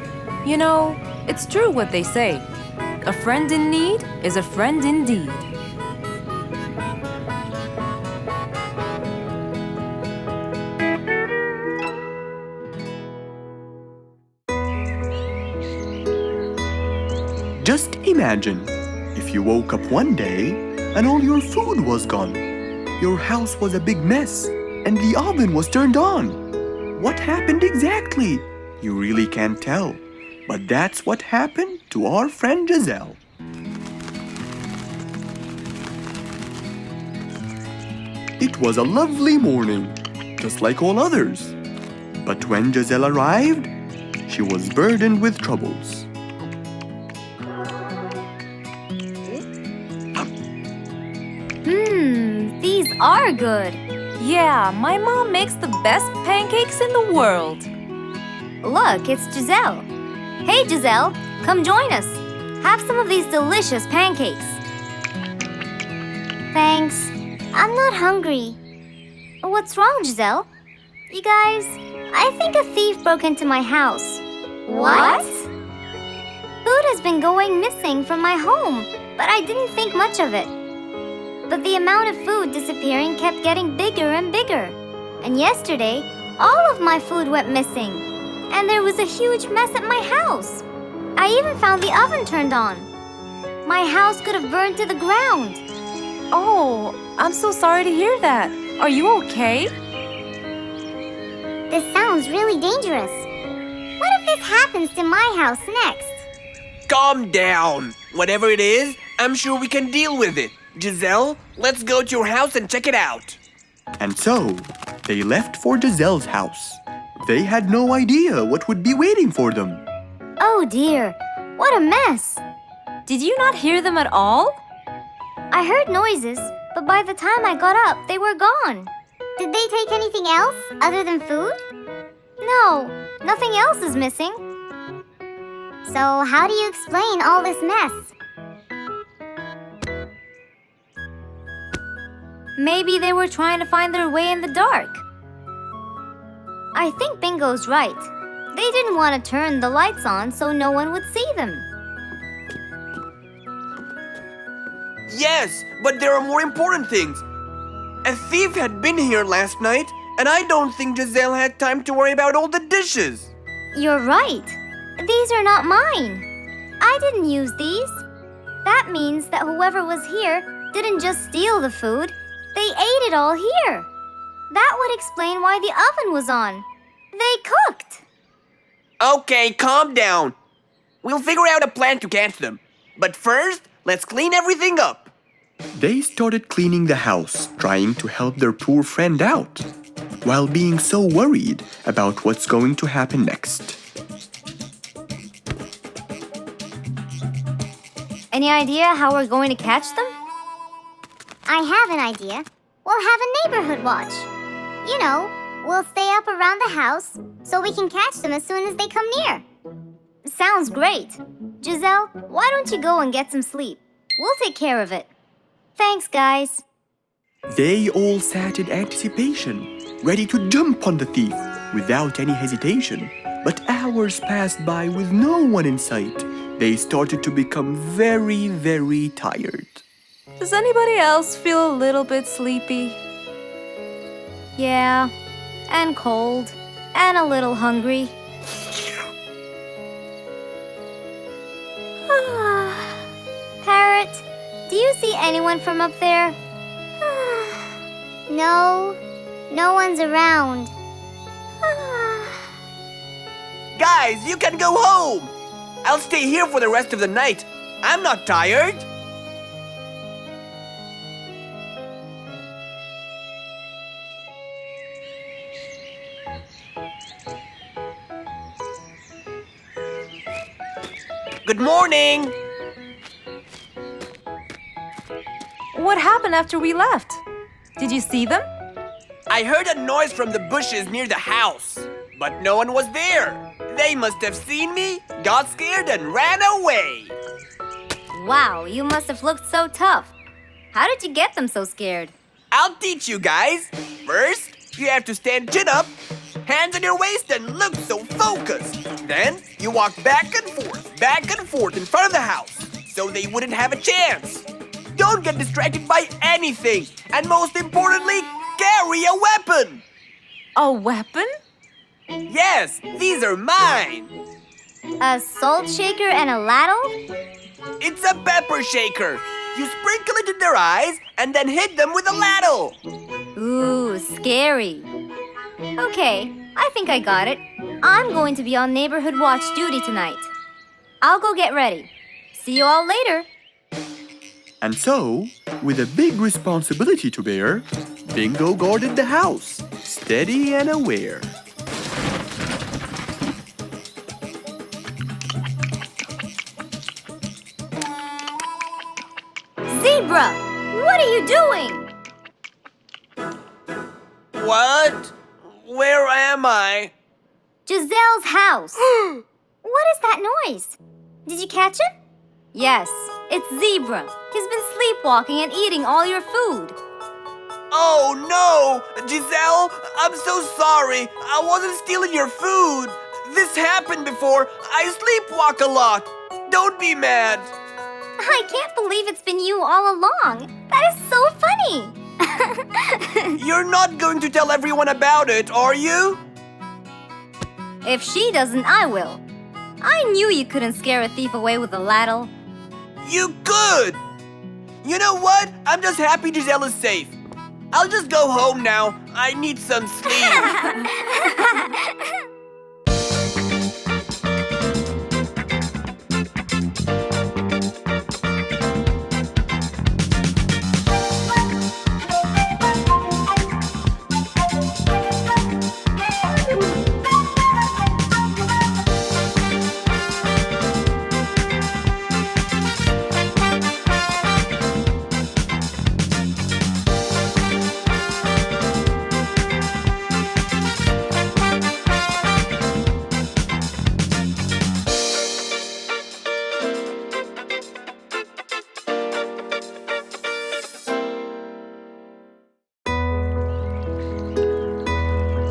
You know, it's true what they say. A friend in need is a friend indeed. Just imagine if you woke up one day and all your food was gone. Your house was a big mess and the oven was turned on. What happened exactly? You really can't tell. But that's what happened to our friend Giselle. It was a lovely morning, just like all others. But when Giselle arrived, she was burdened with troubles. These are good. Yeah, my mom makes the best pancakes in the world. Look, it's Giselle. Hey, Giselle, come join us. Have some of these delicious pancakes. Thanks. I'm not hungry. What's wrong, Giselle? You guys, I think a thief broke into my house. What? Food has been going missing from my home, but I didn't think much of it. But the amount of food disappearing kept getting bigger and bigger. And yesterday, all of my food went missing. And there was a huge mess at my house. I even found the oven turned on. My house could have burned to the ground. Oh, I'm so sorry to hear that. Are you okay? This sounds really dangerous. What if this happens to my house next? Calm down. Whatever it is, I'm sure we can deal with it. Giselle, let's go to your house and check it out. And so, they left for Giselle's house. They had no idea what would be waiting for them. Oh dear, what a mess. Did you not hear them at all? I heard noises, but by the time I got up, they were gone. Did they take anything else other than food? No, nothing else is missing. So how do you explain all this mess? Maybe they were trying to find their way in the dark. I think Bingo's right. They didn't want to turn the lights on so no one would see them. Yes, but there are more important things. A thief had been here last night, and I don't think Giselle had time to worry about all the dishes. You're right. These are not mine. I didn't use these. That means that whoever was here didn't just steal the food. They ate it all here. That would explain why the oven was on. They cooked. Okay, calm down. We'll figure out a plan to catch them. But first, let's clean everything up. They started cleaning the house, trying to help their poor friend out, while being so worried about what's going to happen next. Any idea how we're going to catch them? I have an idea. We'll have a neighborhood watch. You know, we'll stay up around the house so we can catch them as soon as they come near. Sounds great. Giselle, why don't you go and get some sleep? We'll take care of it. Thanks, guys. They all sat in anticipation, ready to jump on the thief without any hesitation. But hours passed by with no one in sight. They started to become very, very tired. Does anybody else feel a little bit sleepy? Yeah, and cold, and a little hungry. Parrot, do you see anyone from up there? No, no one's around. Guys, you can go home. I'll stay here for the rest of the night. I'm not tired. Good morning. What happened after we left? Did you see them? I heard a noise from the bushes near the house, but no one was there. They must have seen me, got scared, and ran away. Wow, you must have looked so tough. How did you get them so scared? I'll teach you guys. First, you have to stand chin up, hands on your waist, and look so focused. Then, you walk back and forth in front of the house, so they wouldn't have a chance. Don't get distracted by anything, and most importantly, carry a weapon. A weapon? Yes, these are mine. A salt shaker and a ladle? It's a pepper shaker. You sprinkle it in their eyes and then hit them with a ladle. Ooh, scary. Okay, I think I got it. I'm going to be on neighborhood watch duty tonight. I'll go get ready. See you all later. And so, with a big responsibility to bear, Bingo guarded the house, steady and aware. Zebra, what are you doing? What? Where am I? Giselle's house. What is that noise? Did you catch it? Yes, it's Zebra. He's been sleepwalking and eating all your food. Oh no! Giselle, I'm so sorry. I wasn't stealing your food. This happened before. I sleepwalk a lot. Don't be mad. I can't believe it's been you all along. That is so funny. You're not going to tell everyone about it, are you? If she doesn't, I will. I knew you couldn't scare a thief away with a ladle. You could! You know what? I'm just happy Giselle is safe. I'll just go home now. I need some sleep.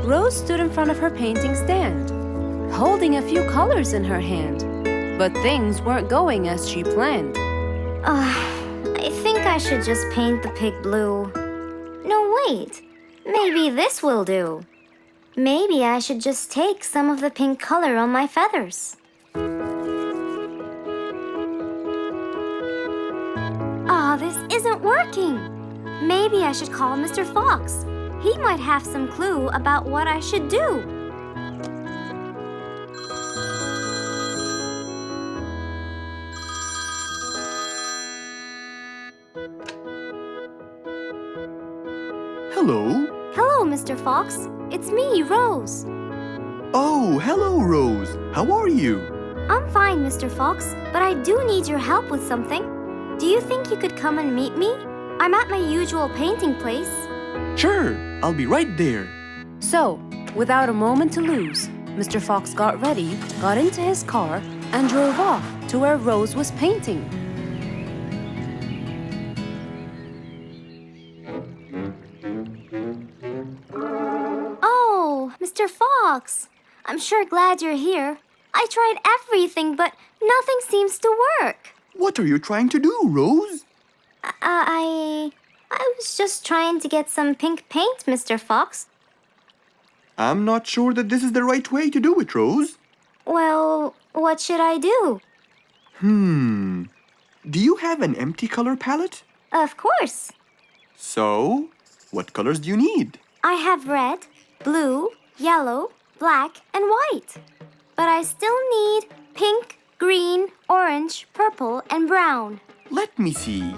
Rose stood in front of her painting stand, holding a few colors in her hand. But things weren't going as she planned. I think I should just paint the pig blue. No, wait. Maybe this will do. Maybe I should just take some of the pink color on my feathers. This isn't working. Maybe I should call Mr. Fox. He might have some clue about what I should do. Hello? Hello, Mr. Fox. It's me, Rose. Oh, hello, Rose. How are you? I'm fine, Mr. Fox, but I do need your help with something. Do you think you could come and meet me? I'm at my usual painting place. Sure, I'll be right there. So, without a moment to lose, Mr. Fox got ready, got into his car, and drove off to where Rose was painting. Fox. I'm sure glad you're here. I tried everything, but nothing seems to work. What are you trying to do, Rose? I was just trying to get some pink paint, Mr. Fox. I'm not sure that this is the right way to do it, Rose. Well, what should I do? Do you have an empty color palette? Of course. So, what colors do you need? I have red, blue, yellow, black, and white. But I still need pink, green, orange, purple, and brown. Let me see.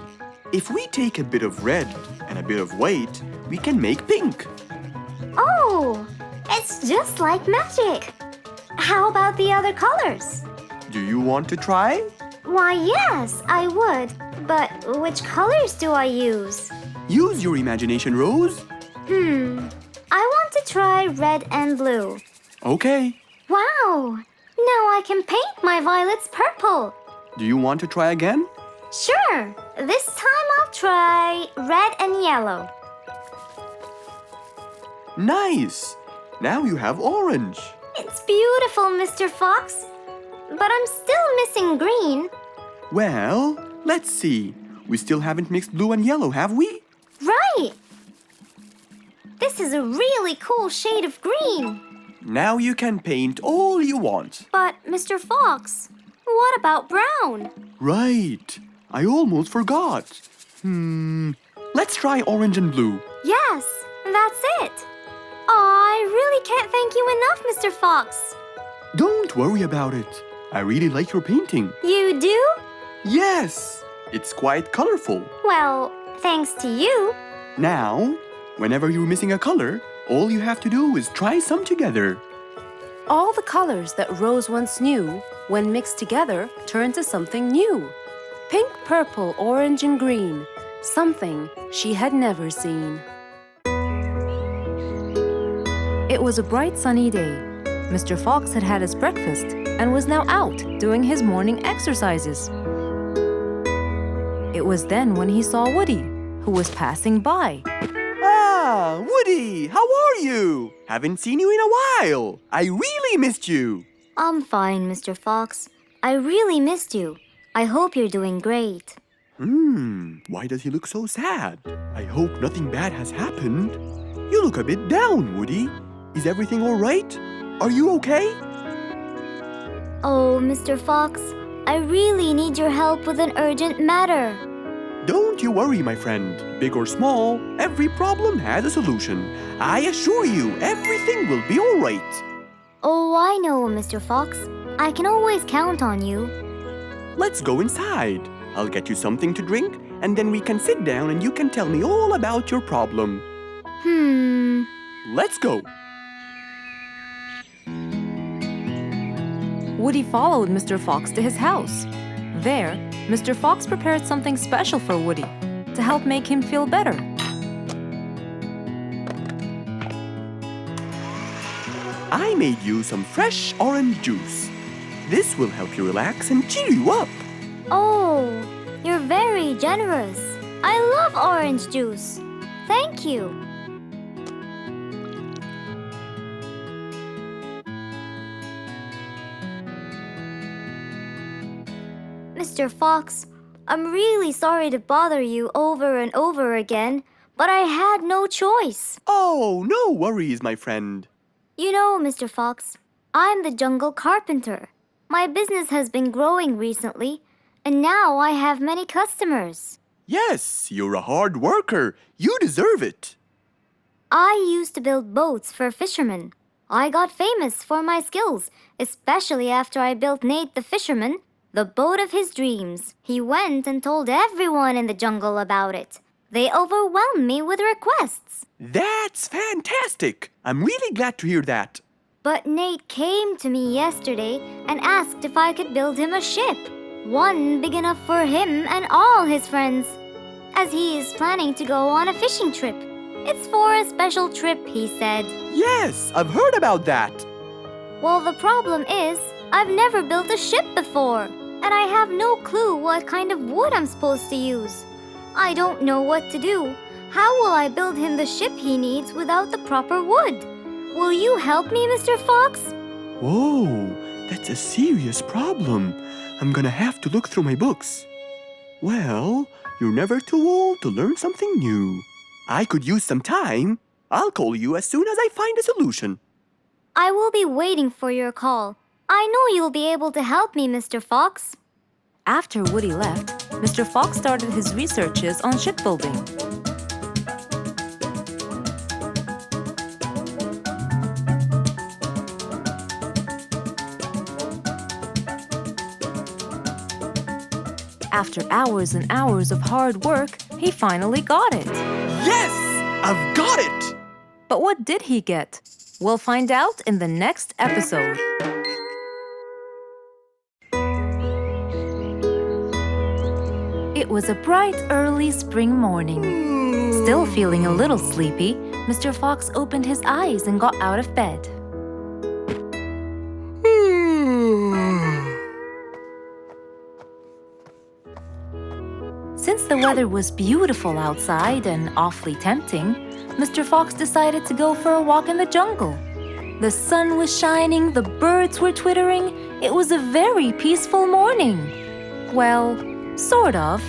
If we take a bit of red and a bit of white, we can make pink. Oh, it's just like magic. How about the other colors? Do you want to try? Why, yes, I would. But which colors do I use? Use your imagination, Rose. I want to try red and blue. Okay. Wow! Now I can paint my violets purple. Do you want to try again? Sure. This time I'll try red and yellow. Nice. Now you have orange. It's beautiful, Mr. Fox. But I'm still missing green. Well, let's see. We still haven't mixed blue and yellow, have we? Right! This is a really cool shade of green. Now you can paint all you want. But, Mr. Fox, what about brown? Right. I almost forgot. Let's try orange and blue. Yes, that's it. I really can't thank you enough, Mr. Fox. Don't worry about it. I really like your painting. You do? Yes. It's quite colorful. Well, thanks to you. Now, whenever you're missing a color, all you have to do is try some together. All the colors that Rose once knew, when mixed together, turned to something new. Pink, purple, orange, and green. Something she had never seen. It was a bright sunny day. Mr. Fox had had his breakfast and was now out doing his morning exercises. It was then when he saw Woody, who was passing by. Ah, Woody, how are you? Haven't seen you in a while. I really missed you. I'm fine, Mr. Fox. I really missed you. I hope you're doing great. Why does he look so sad? I hope nothing bad has happened. You look a bit down, Woody. Is everything all right? Are you okay? Oh, Mr. Fox, I really need your help with an urgent matter. Don't you worry, my friend. Big or small, every problem has a solution. I assure you, everything will be all right. Oh, I know, Mr. Fox. I can always count on you. Let's go inside. I'll get you something to drink, and then we can sit down and you can tell me all about your problem. Let's go. Woody followed Mr. Fox to his house. There, Mr. Fox prepared something special for Woody to help make him feel better. I made you some fresh orange juice. This will help you relax and cheer you up. Oh, you're very generous. I love orange juice. Thank you. Mr. Fox, I'm really sorry to bother you over and over again, but I had no choice. Oh, no worries, my friend. You know, Mr. Fox, I'm the jungle carpenter. My business has been growing recently, and now I have many customers. Yes, you're a hard worker. You deserve it. I used to build boats for fishermen. I got famous for my skills, especially after I built Nate the fisherman the boat of his dreams. He went and told everyone in the jungle about it. They overwhelmed me with requests. That's fantastic. I'm really glad to hear that. But Nate came to me yesterday and asked if I could build him a ship. One big enough for him and all his friends, as he is planning to go on a fishing trip. It's for a special trip, he said. Yes, I've heard about that. Well, the problem is, I've never built a ship before, and I have no clue what kind of wood I'm supposed to use. I don't know what to do. How will I build him the ship he needs without the proper wood? Will you help me, Mr. Fox? Whoa, that's a serious problem. I'm gonna have to look through my books. Well, you're never too old to learn something new. I could use some time. I'll call you as soon as I find a solution. I will be waiting for your call. I know you'll be able to help me, Mr. Fox. After Woody left, Mr. Fox started his researches on shipbuilding. After hours and hours of hard work, he finally got it. Yes! I've got it! But what did he get? We'll find out in the next episode. It was a bright early spring morning. Still feeling a little sleepy, Mr. Fox opened his eyes and got out of bed. Since the weather was beautiful outside and awfully tempting, Mr. Fox decided to go for a walk in the jungle. The sun was shining, the birds were twittering. It was a very peaceful morning. Well, sort of.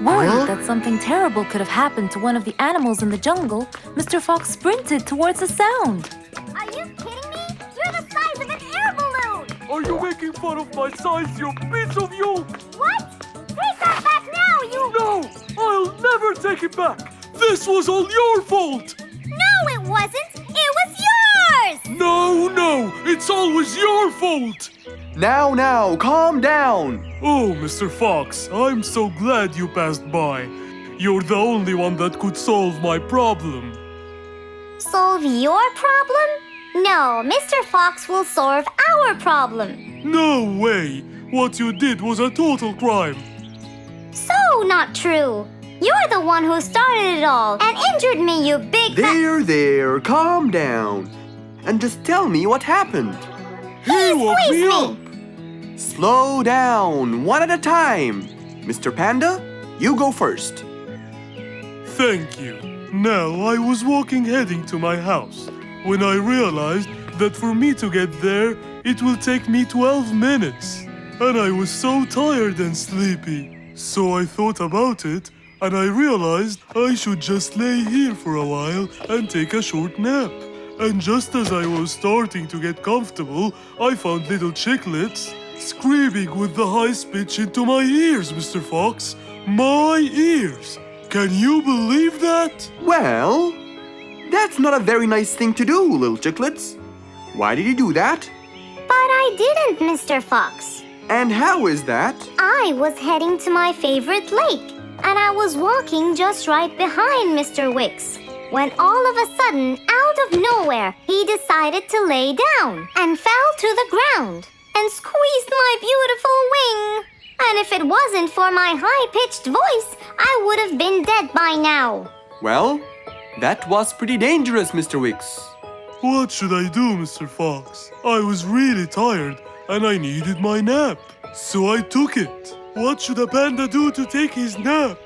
Worried that something terrible could have happened to one of the animals in the jungle, Mr. Fox sprinted towards the sound. Are you kidding me? You're the size of an air balloon! Are you making fun of my size, you piece of you? What? Take that back now, you... No! I'll never take it back! This was all your fault! No, it wasn't! It was yours! No! It's always your fault! Now, calm down. Oh, Mr. Fox, I'm so glad you passed by. You're the only one that could solve my problem. Solve your problem? No, Mr. Fox will solve our problem. No way! What you did was a total crime. So not true. You're the one who started it all and injured me, you big There, calm down. And just tell me what happened. He woke me up! Slow down, one at a time. Mr. Panda, you go first. Thank you. Now, I was walking heading to my house when I realized that for me to get there, it will take me 12 minutes. And I was so tired and sleepy. So I thought about it, and I realized I should just lay here for a while and take a short nap. And just as I was starting to get comfortable, I found little chicklets screaming with the highest pitch into my ears, Mr. Fox. My ears! Can you believe that? Well, that's not a very nice thing to do, little chicklets. Why did you do that? But I didn't, Mr. Fox. And how is that? I was heading to my favorite lake, and I was walking just right behind Mr. Wicks, when all of a sudden, out of nowhere, he decided to lay down and fell to the ground and squeezed my beautiful wing. And if it wasn't for my high-pitched voice, I would have been dead by now. Well, that was pretty dangerous, Mr. Wicks. What should I do, Mr. Fox? I was really tired and I needed my nap. So I took it. What should a panda do to take his nap?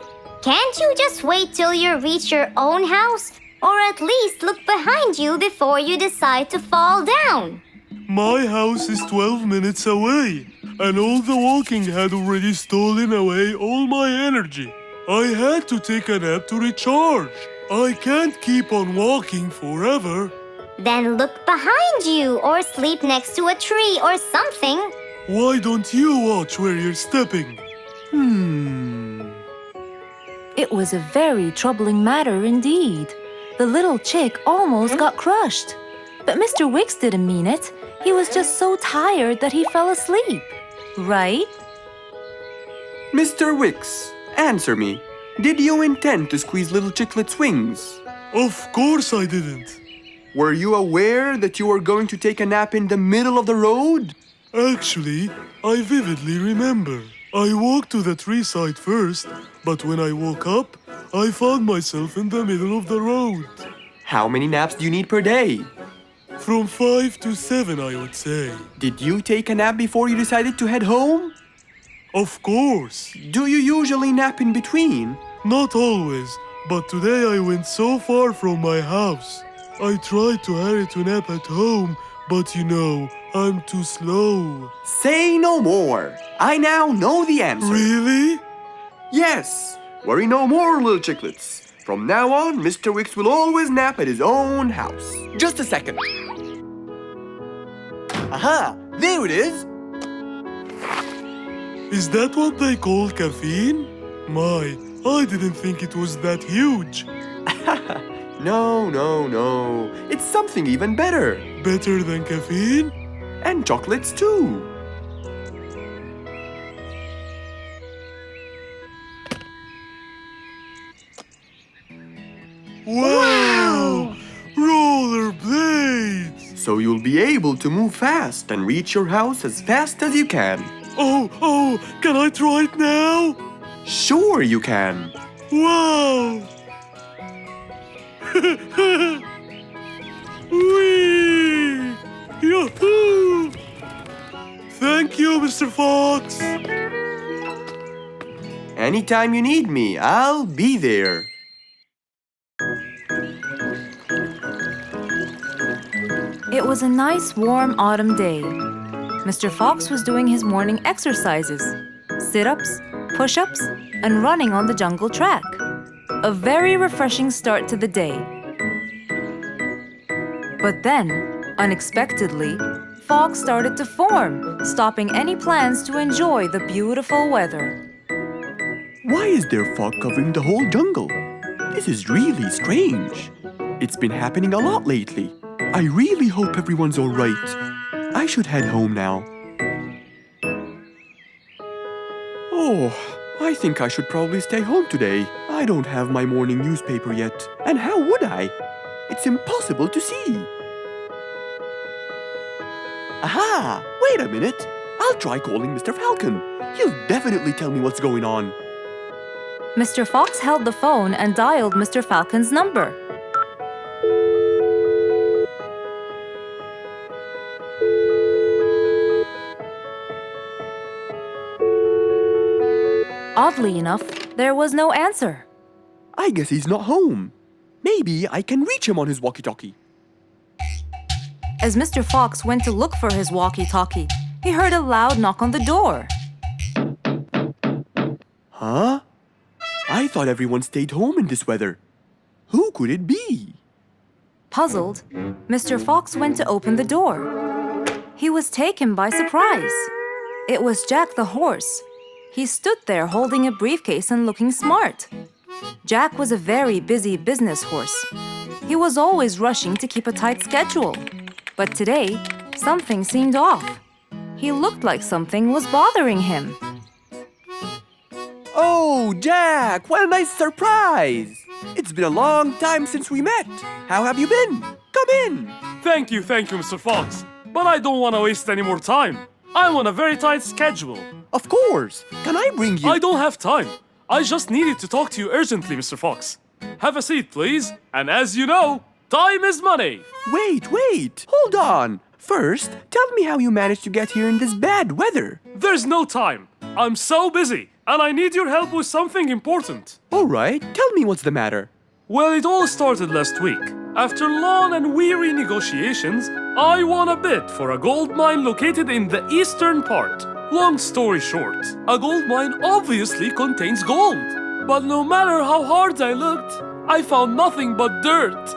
Can't you just wait till you reach your own house? Or at least look behind you before you decide to fall down? My house is 12 minutes away, and all the walking had already stolen away all my energy. I had to take a nap to recharge. I can't keep on walking forever. Then look behind you or sleep next to a tree or something. Why don't you watch where you're stepping? It was a very troubling matter indeed. The little chick almost got crushed. But Mr. Wicks didn't mean it. He was just so tired that he fell asleep. Right? Mr. Wicks, answer me. Did you intend to squeeze little chicklet's wings? Of course I didn't. Were you aware that you were going to take a nap in the middle of the road? Actually, I vividly remember. I walked to the tree side first, but when I woke up, I found myself in the middle of the road. How many naps do you need per day? From 5 to 7, I would say. Did you take a nap before you decided to head home? Of course. Do you usually nap in between? Not always, but today I went so far from my house. I tried to hurry to nap at home, but I'm too slow. Say no more. I now know the answer. Really? Yes. Worry no more, little chicklets. From now on, Mr. Wicks will always nap at his own house. Just a second. Aha! There it is! Is that what they call caffeine? My, I didn't think it was that huge. No. It's something even better. Better than caffeine? And chocolates too. Wow! Rollerblades! So you'll be able to move fast and reach your house as fast as you can. Oh, can I try it now? Sure you can. Wow! Whee! Yahoo! Thank you, Mr. Fox. Anytime you need me, I'll be there. It was a nice warm autumn day. Mr. Fox was doing his morning exercises, sit-ups, push-ups, and running on the jungle track. A very refreshing start to the day. But then, unexpectedly, fog started to form, stopping any plans to enjoy the beautiful weather. Why is there fog covering the whole jungle? This is really strange. It's been happening a lot lately. I really hope everyone's all right. I should head home now. Oh, I think I should probably stay home today. I don't have my morning newspaper yet. And how would I? It's impossible to see. Aha! Wait a minute. I'll try calling Mr. Falcon. He'll definitely tell me what's going on. Mr. Fox held the phone and dialed Mr. Falcon's number. Oddly enough, there was no answer. I guess he's not home. Maybe I can reach him on his walkie-talkie. As Mr. Fox went to look for his walkie-talkie, he heard a loud knock on the door. Huh? I thought everyone stayed home in this weather. Who could it be? Puzzled, Mr. Fox went to open the door. He was taken by surprise. It was Jack the horse. He stood there holding a briefcase and looking smart. Jack was a very busy business horse. He was always rushing to keep a tight schedule. But today, something seemed off. He looked like something was bothering him. Oh, Jack, what a nice surprise! It's been a long time since we met. How have you been? Come in. Thank you, Mr. Fox. But I don't want to waste any more time. I'm on a very tight schedule. Of course. Can I bring you... I don't have time. I just needed to talk to you urgently, Mr. Fox. Have a seat, please. And as you know, time is money. Wait. Hold on. First, tell me how you managed to get here in this bad weather. There's no time. I'm so busy, and I need your help with something important. All right, tell me what's the matter. Well, it all started last week. After long and weary negotiations, I won a bid for a gold mine located in the eastern part. Long story short, a gold mine obviously contains gold. But no matter how hard I looked, I found nothing but dirt.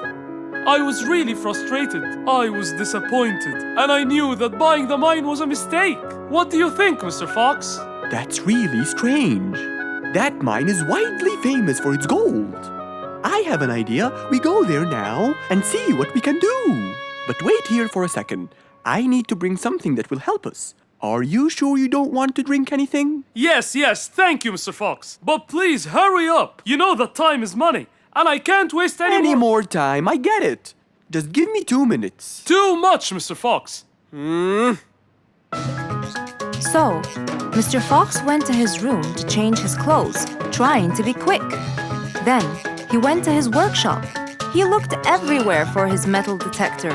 I was really frustrated. I was disappointed. And I knew that buying the mine was a mistake. What do you think, Mr. Fox? That's really strange. That mine is widely famous for its gold. I have an idea. We go there now and see what we can do. But wait here for a second. I need to bring something that will help us. Are you sure you don't want to drink anything? Yes, thank you, Mr. Fox. But please, hurry up. You know that time is money, and I can't waste any more time. I get it. Just give me 2 minutes. Too much, Mr. Fox. So, Mr. Fox went to his room to change his clothes, trying to be quick. Then, he went to his workshop. He looked everywhere for his metal detector.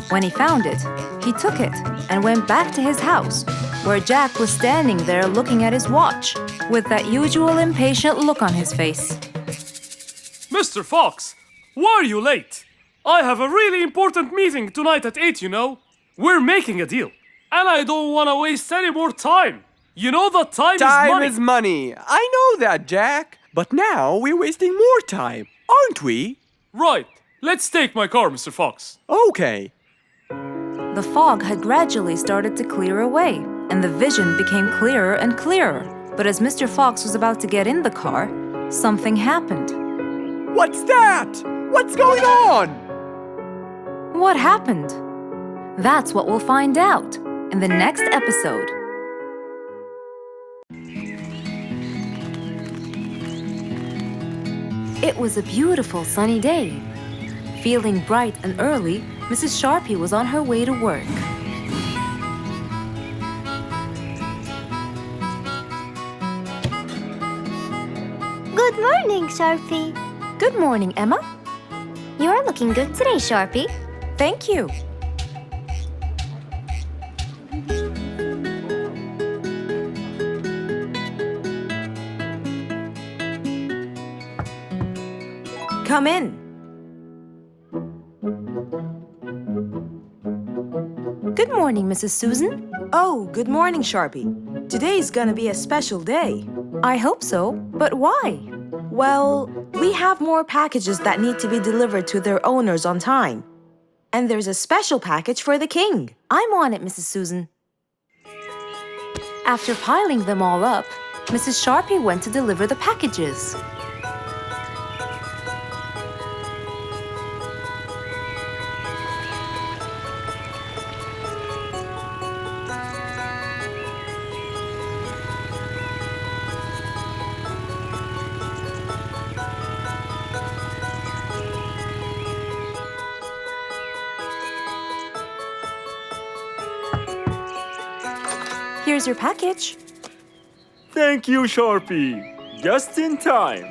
When he found it, he took it and went back to his house, where Jack was standing there looking at his watch, with that usual impatient look on his face. Mr. Fox, why are you late? I have a really important meeting tonight at 8, you know. We're making a deal. And I don't want to waste any more time. You know that time is money. Time is money. I know that, Jack. But now we're wasting more time, aren't we? Right. Let's take my car, Mr. Fox. Okay. The fog had gradually started to clear away, and the vision became clearer and clearer. But as Mr. Fox was about to get in the car, something happened. What's that? What's going on? What happened? That's what we'll find out in the next episode. It was a beautiful sunny day. Feeling bright and early, Mrs. Sharpie was on her way to work. Good morning, Sharpie. Good morning, Emma. You're looking good today, Sharpie. Thank you. Come in. Good morning, Mrs. Susan. Oh, good morning, Sharpie. Today's gonna be a special day. I hope so, but why? Well, we have more packages that need to be delivered to their owners on time. And there's a special package for the king. I'm on it, Mrs. Susan. After piling them all up, Mrs. Sharpie went to deliver the packages. Here's your package. Thank you, Sharpie. Just in time.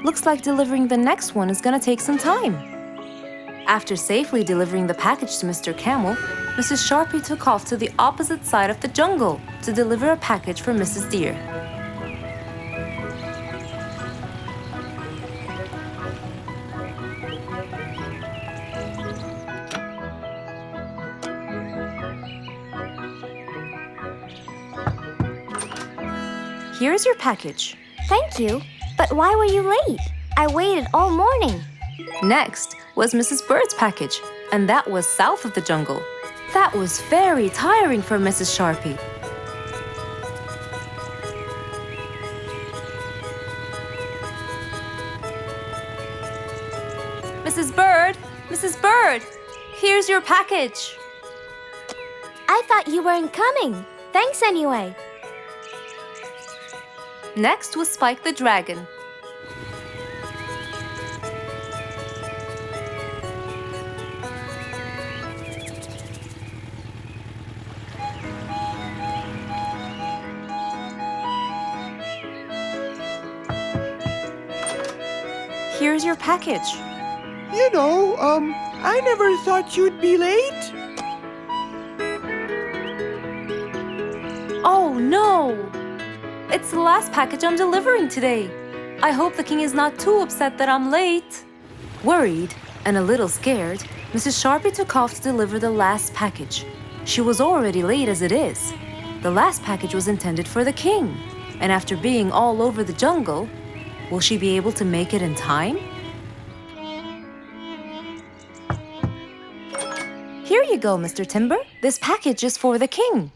Looks like delivering the next one is gonna take some time. After safely delivering the package to Mr. Camel, Mrs. Sharpie took off to the opposite side of the jungle to deliver a package for Mrs. Deer. Here's your package. Thank you. But why were you late? I waited all morning. Next was Mrs. Bird's package, and that was south of the jungle. That was very tiring for Mrs. Sharpie. Mrs. Bird! Mrs. Bird! Here's your package. I thought you weren't coming. Thanks anyway. Next was Spike the Dragon. Here's your package. You know, I never thought you'd be late. Oh no! It's the last package I'm delivering today. I hope the king is not too upset that I'm late. Worried and a little scared, Mrs. Sharpie took off to deliver the last package. She was already late as it is. The last package was intended for the king, and after being all over the jungle, will she be able to make it in time? Here you go, Mr. Timber. This package is for the king.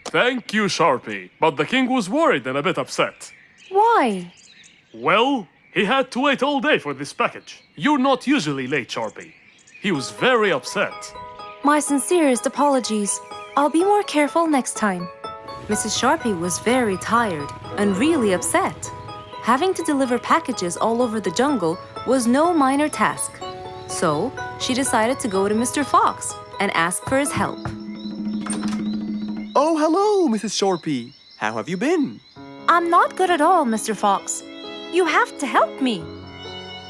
Thank you, Sharpie. But the king was worried and a bit upset. Why? Well, he had to wait all day for this package. You're not usually late, Sharpie. He was very upset. My sincerest apologies. I'll be more careful next time. Mrs. Sharpie was very tired and really upset. Having to deliver packages all over the jungle was no minor task. So, she decided to go to Mr. Fox and ask for his help. Oh, hello, Mrs. Sharpie. How have you been? I'm not good at all, Mr. Fox. You have to help me.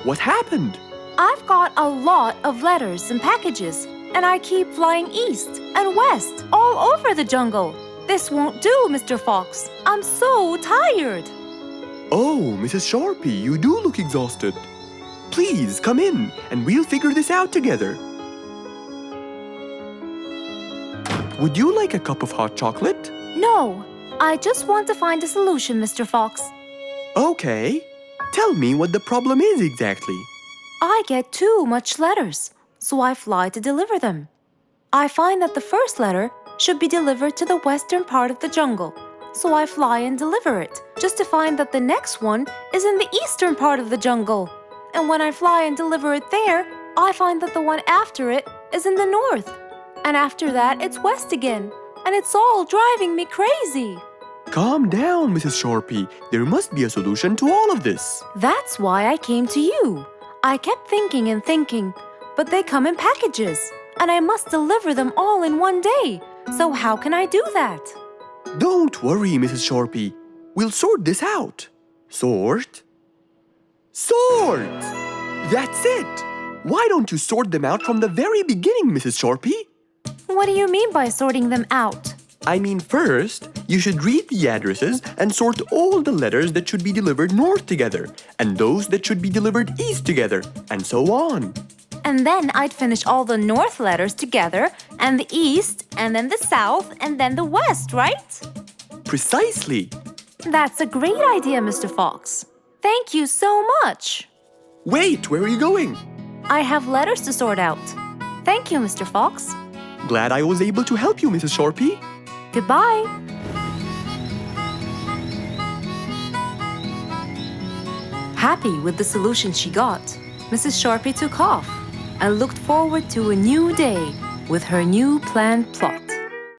What happened? I've got a lot of letters and packages, and I keep flying east and west all over the jungle. This won't do, Mr. Fox. I'm so tired. Oh, Mrs. Sharpie, you do look exhausted. please come in and we'll figure this out together. Would you like a cup of hot chocolate? No, I just want to find a solution, Mr. Fox. Okay. Tell me what the problem is exactly. I get too much letters, so I fly to deliver them. I find that the first letter should be delivered to the western part of the jungle, so I fly and deliver it, just to find that the next one is in the eastern part of the jungle. And when I fly and deliver it there, I find that the one after it is in the north. And after that, it's west again, and it's all driving me crazy. Calm down, Mrs. Sharpie. There must be a solution to all of this. That's why I came to you. I kept thinking and thinking, but they come in packages, and I must deliver them all in one day. So how can I do that? Don't worry, Mrs. Sharpie. We'll sort this out. Sort? Sort! That's it! Why don't you sort them out from the very beginning, Mrs. Sharpie? What do you mean by sorting them out? I mean, first, you should read the addresses and sort all the letters that should be delivered north together, and those that should be delivered east together, and so on. And then I'd finish all the north letters together, and the east, and then the south, and then the west, right? Precisely. That's a great idea, Mr. Fox. Thank you so much. Wait, where are you going? I have letters to sort out. Thank you, Mr. Fox. Glad I was able to help you, Mrs. Sharpie. Goodbye. Happy with the solution she got, Mrs. Sharpie took off and looked forward to a new day with her new planned plot.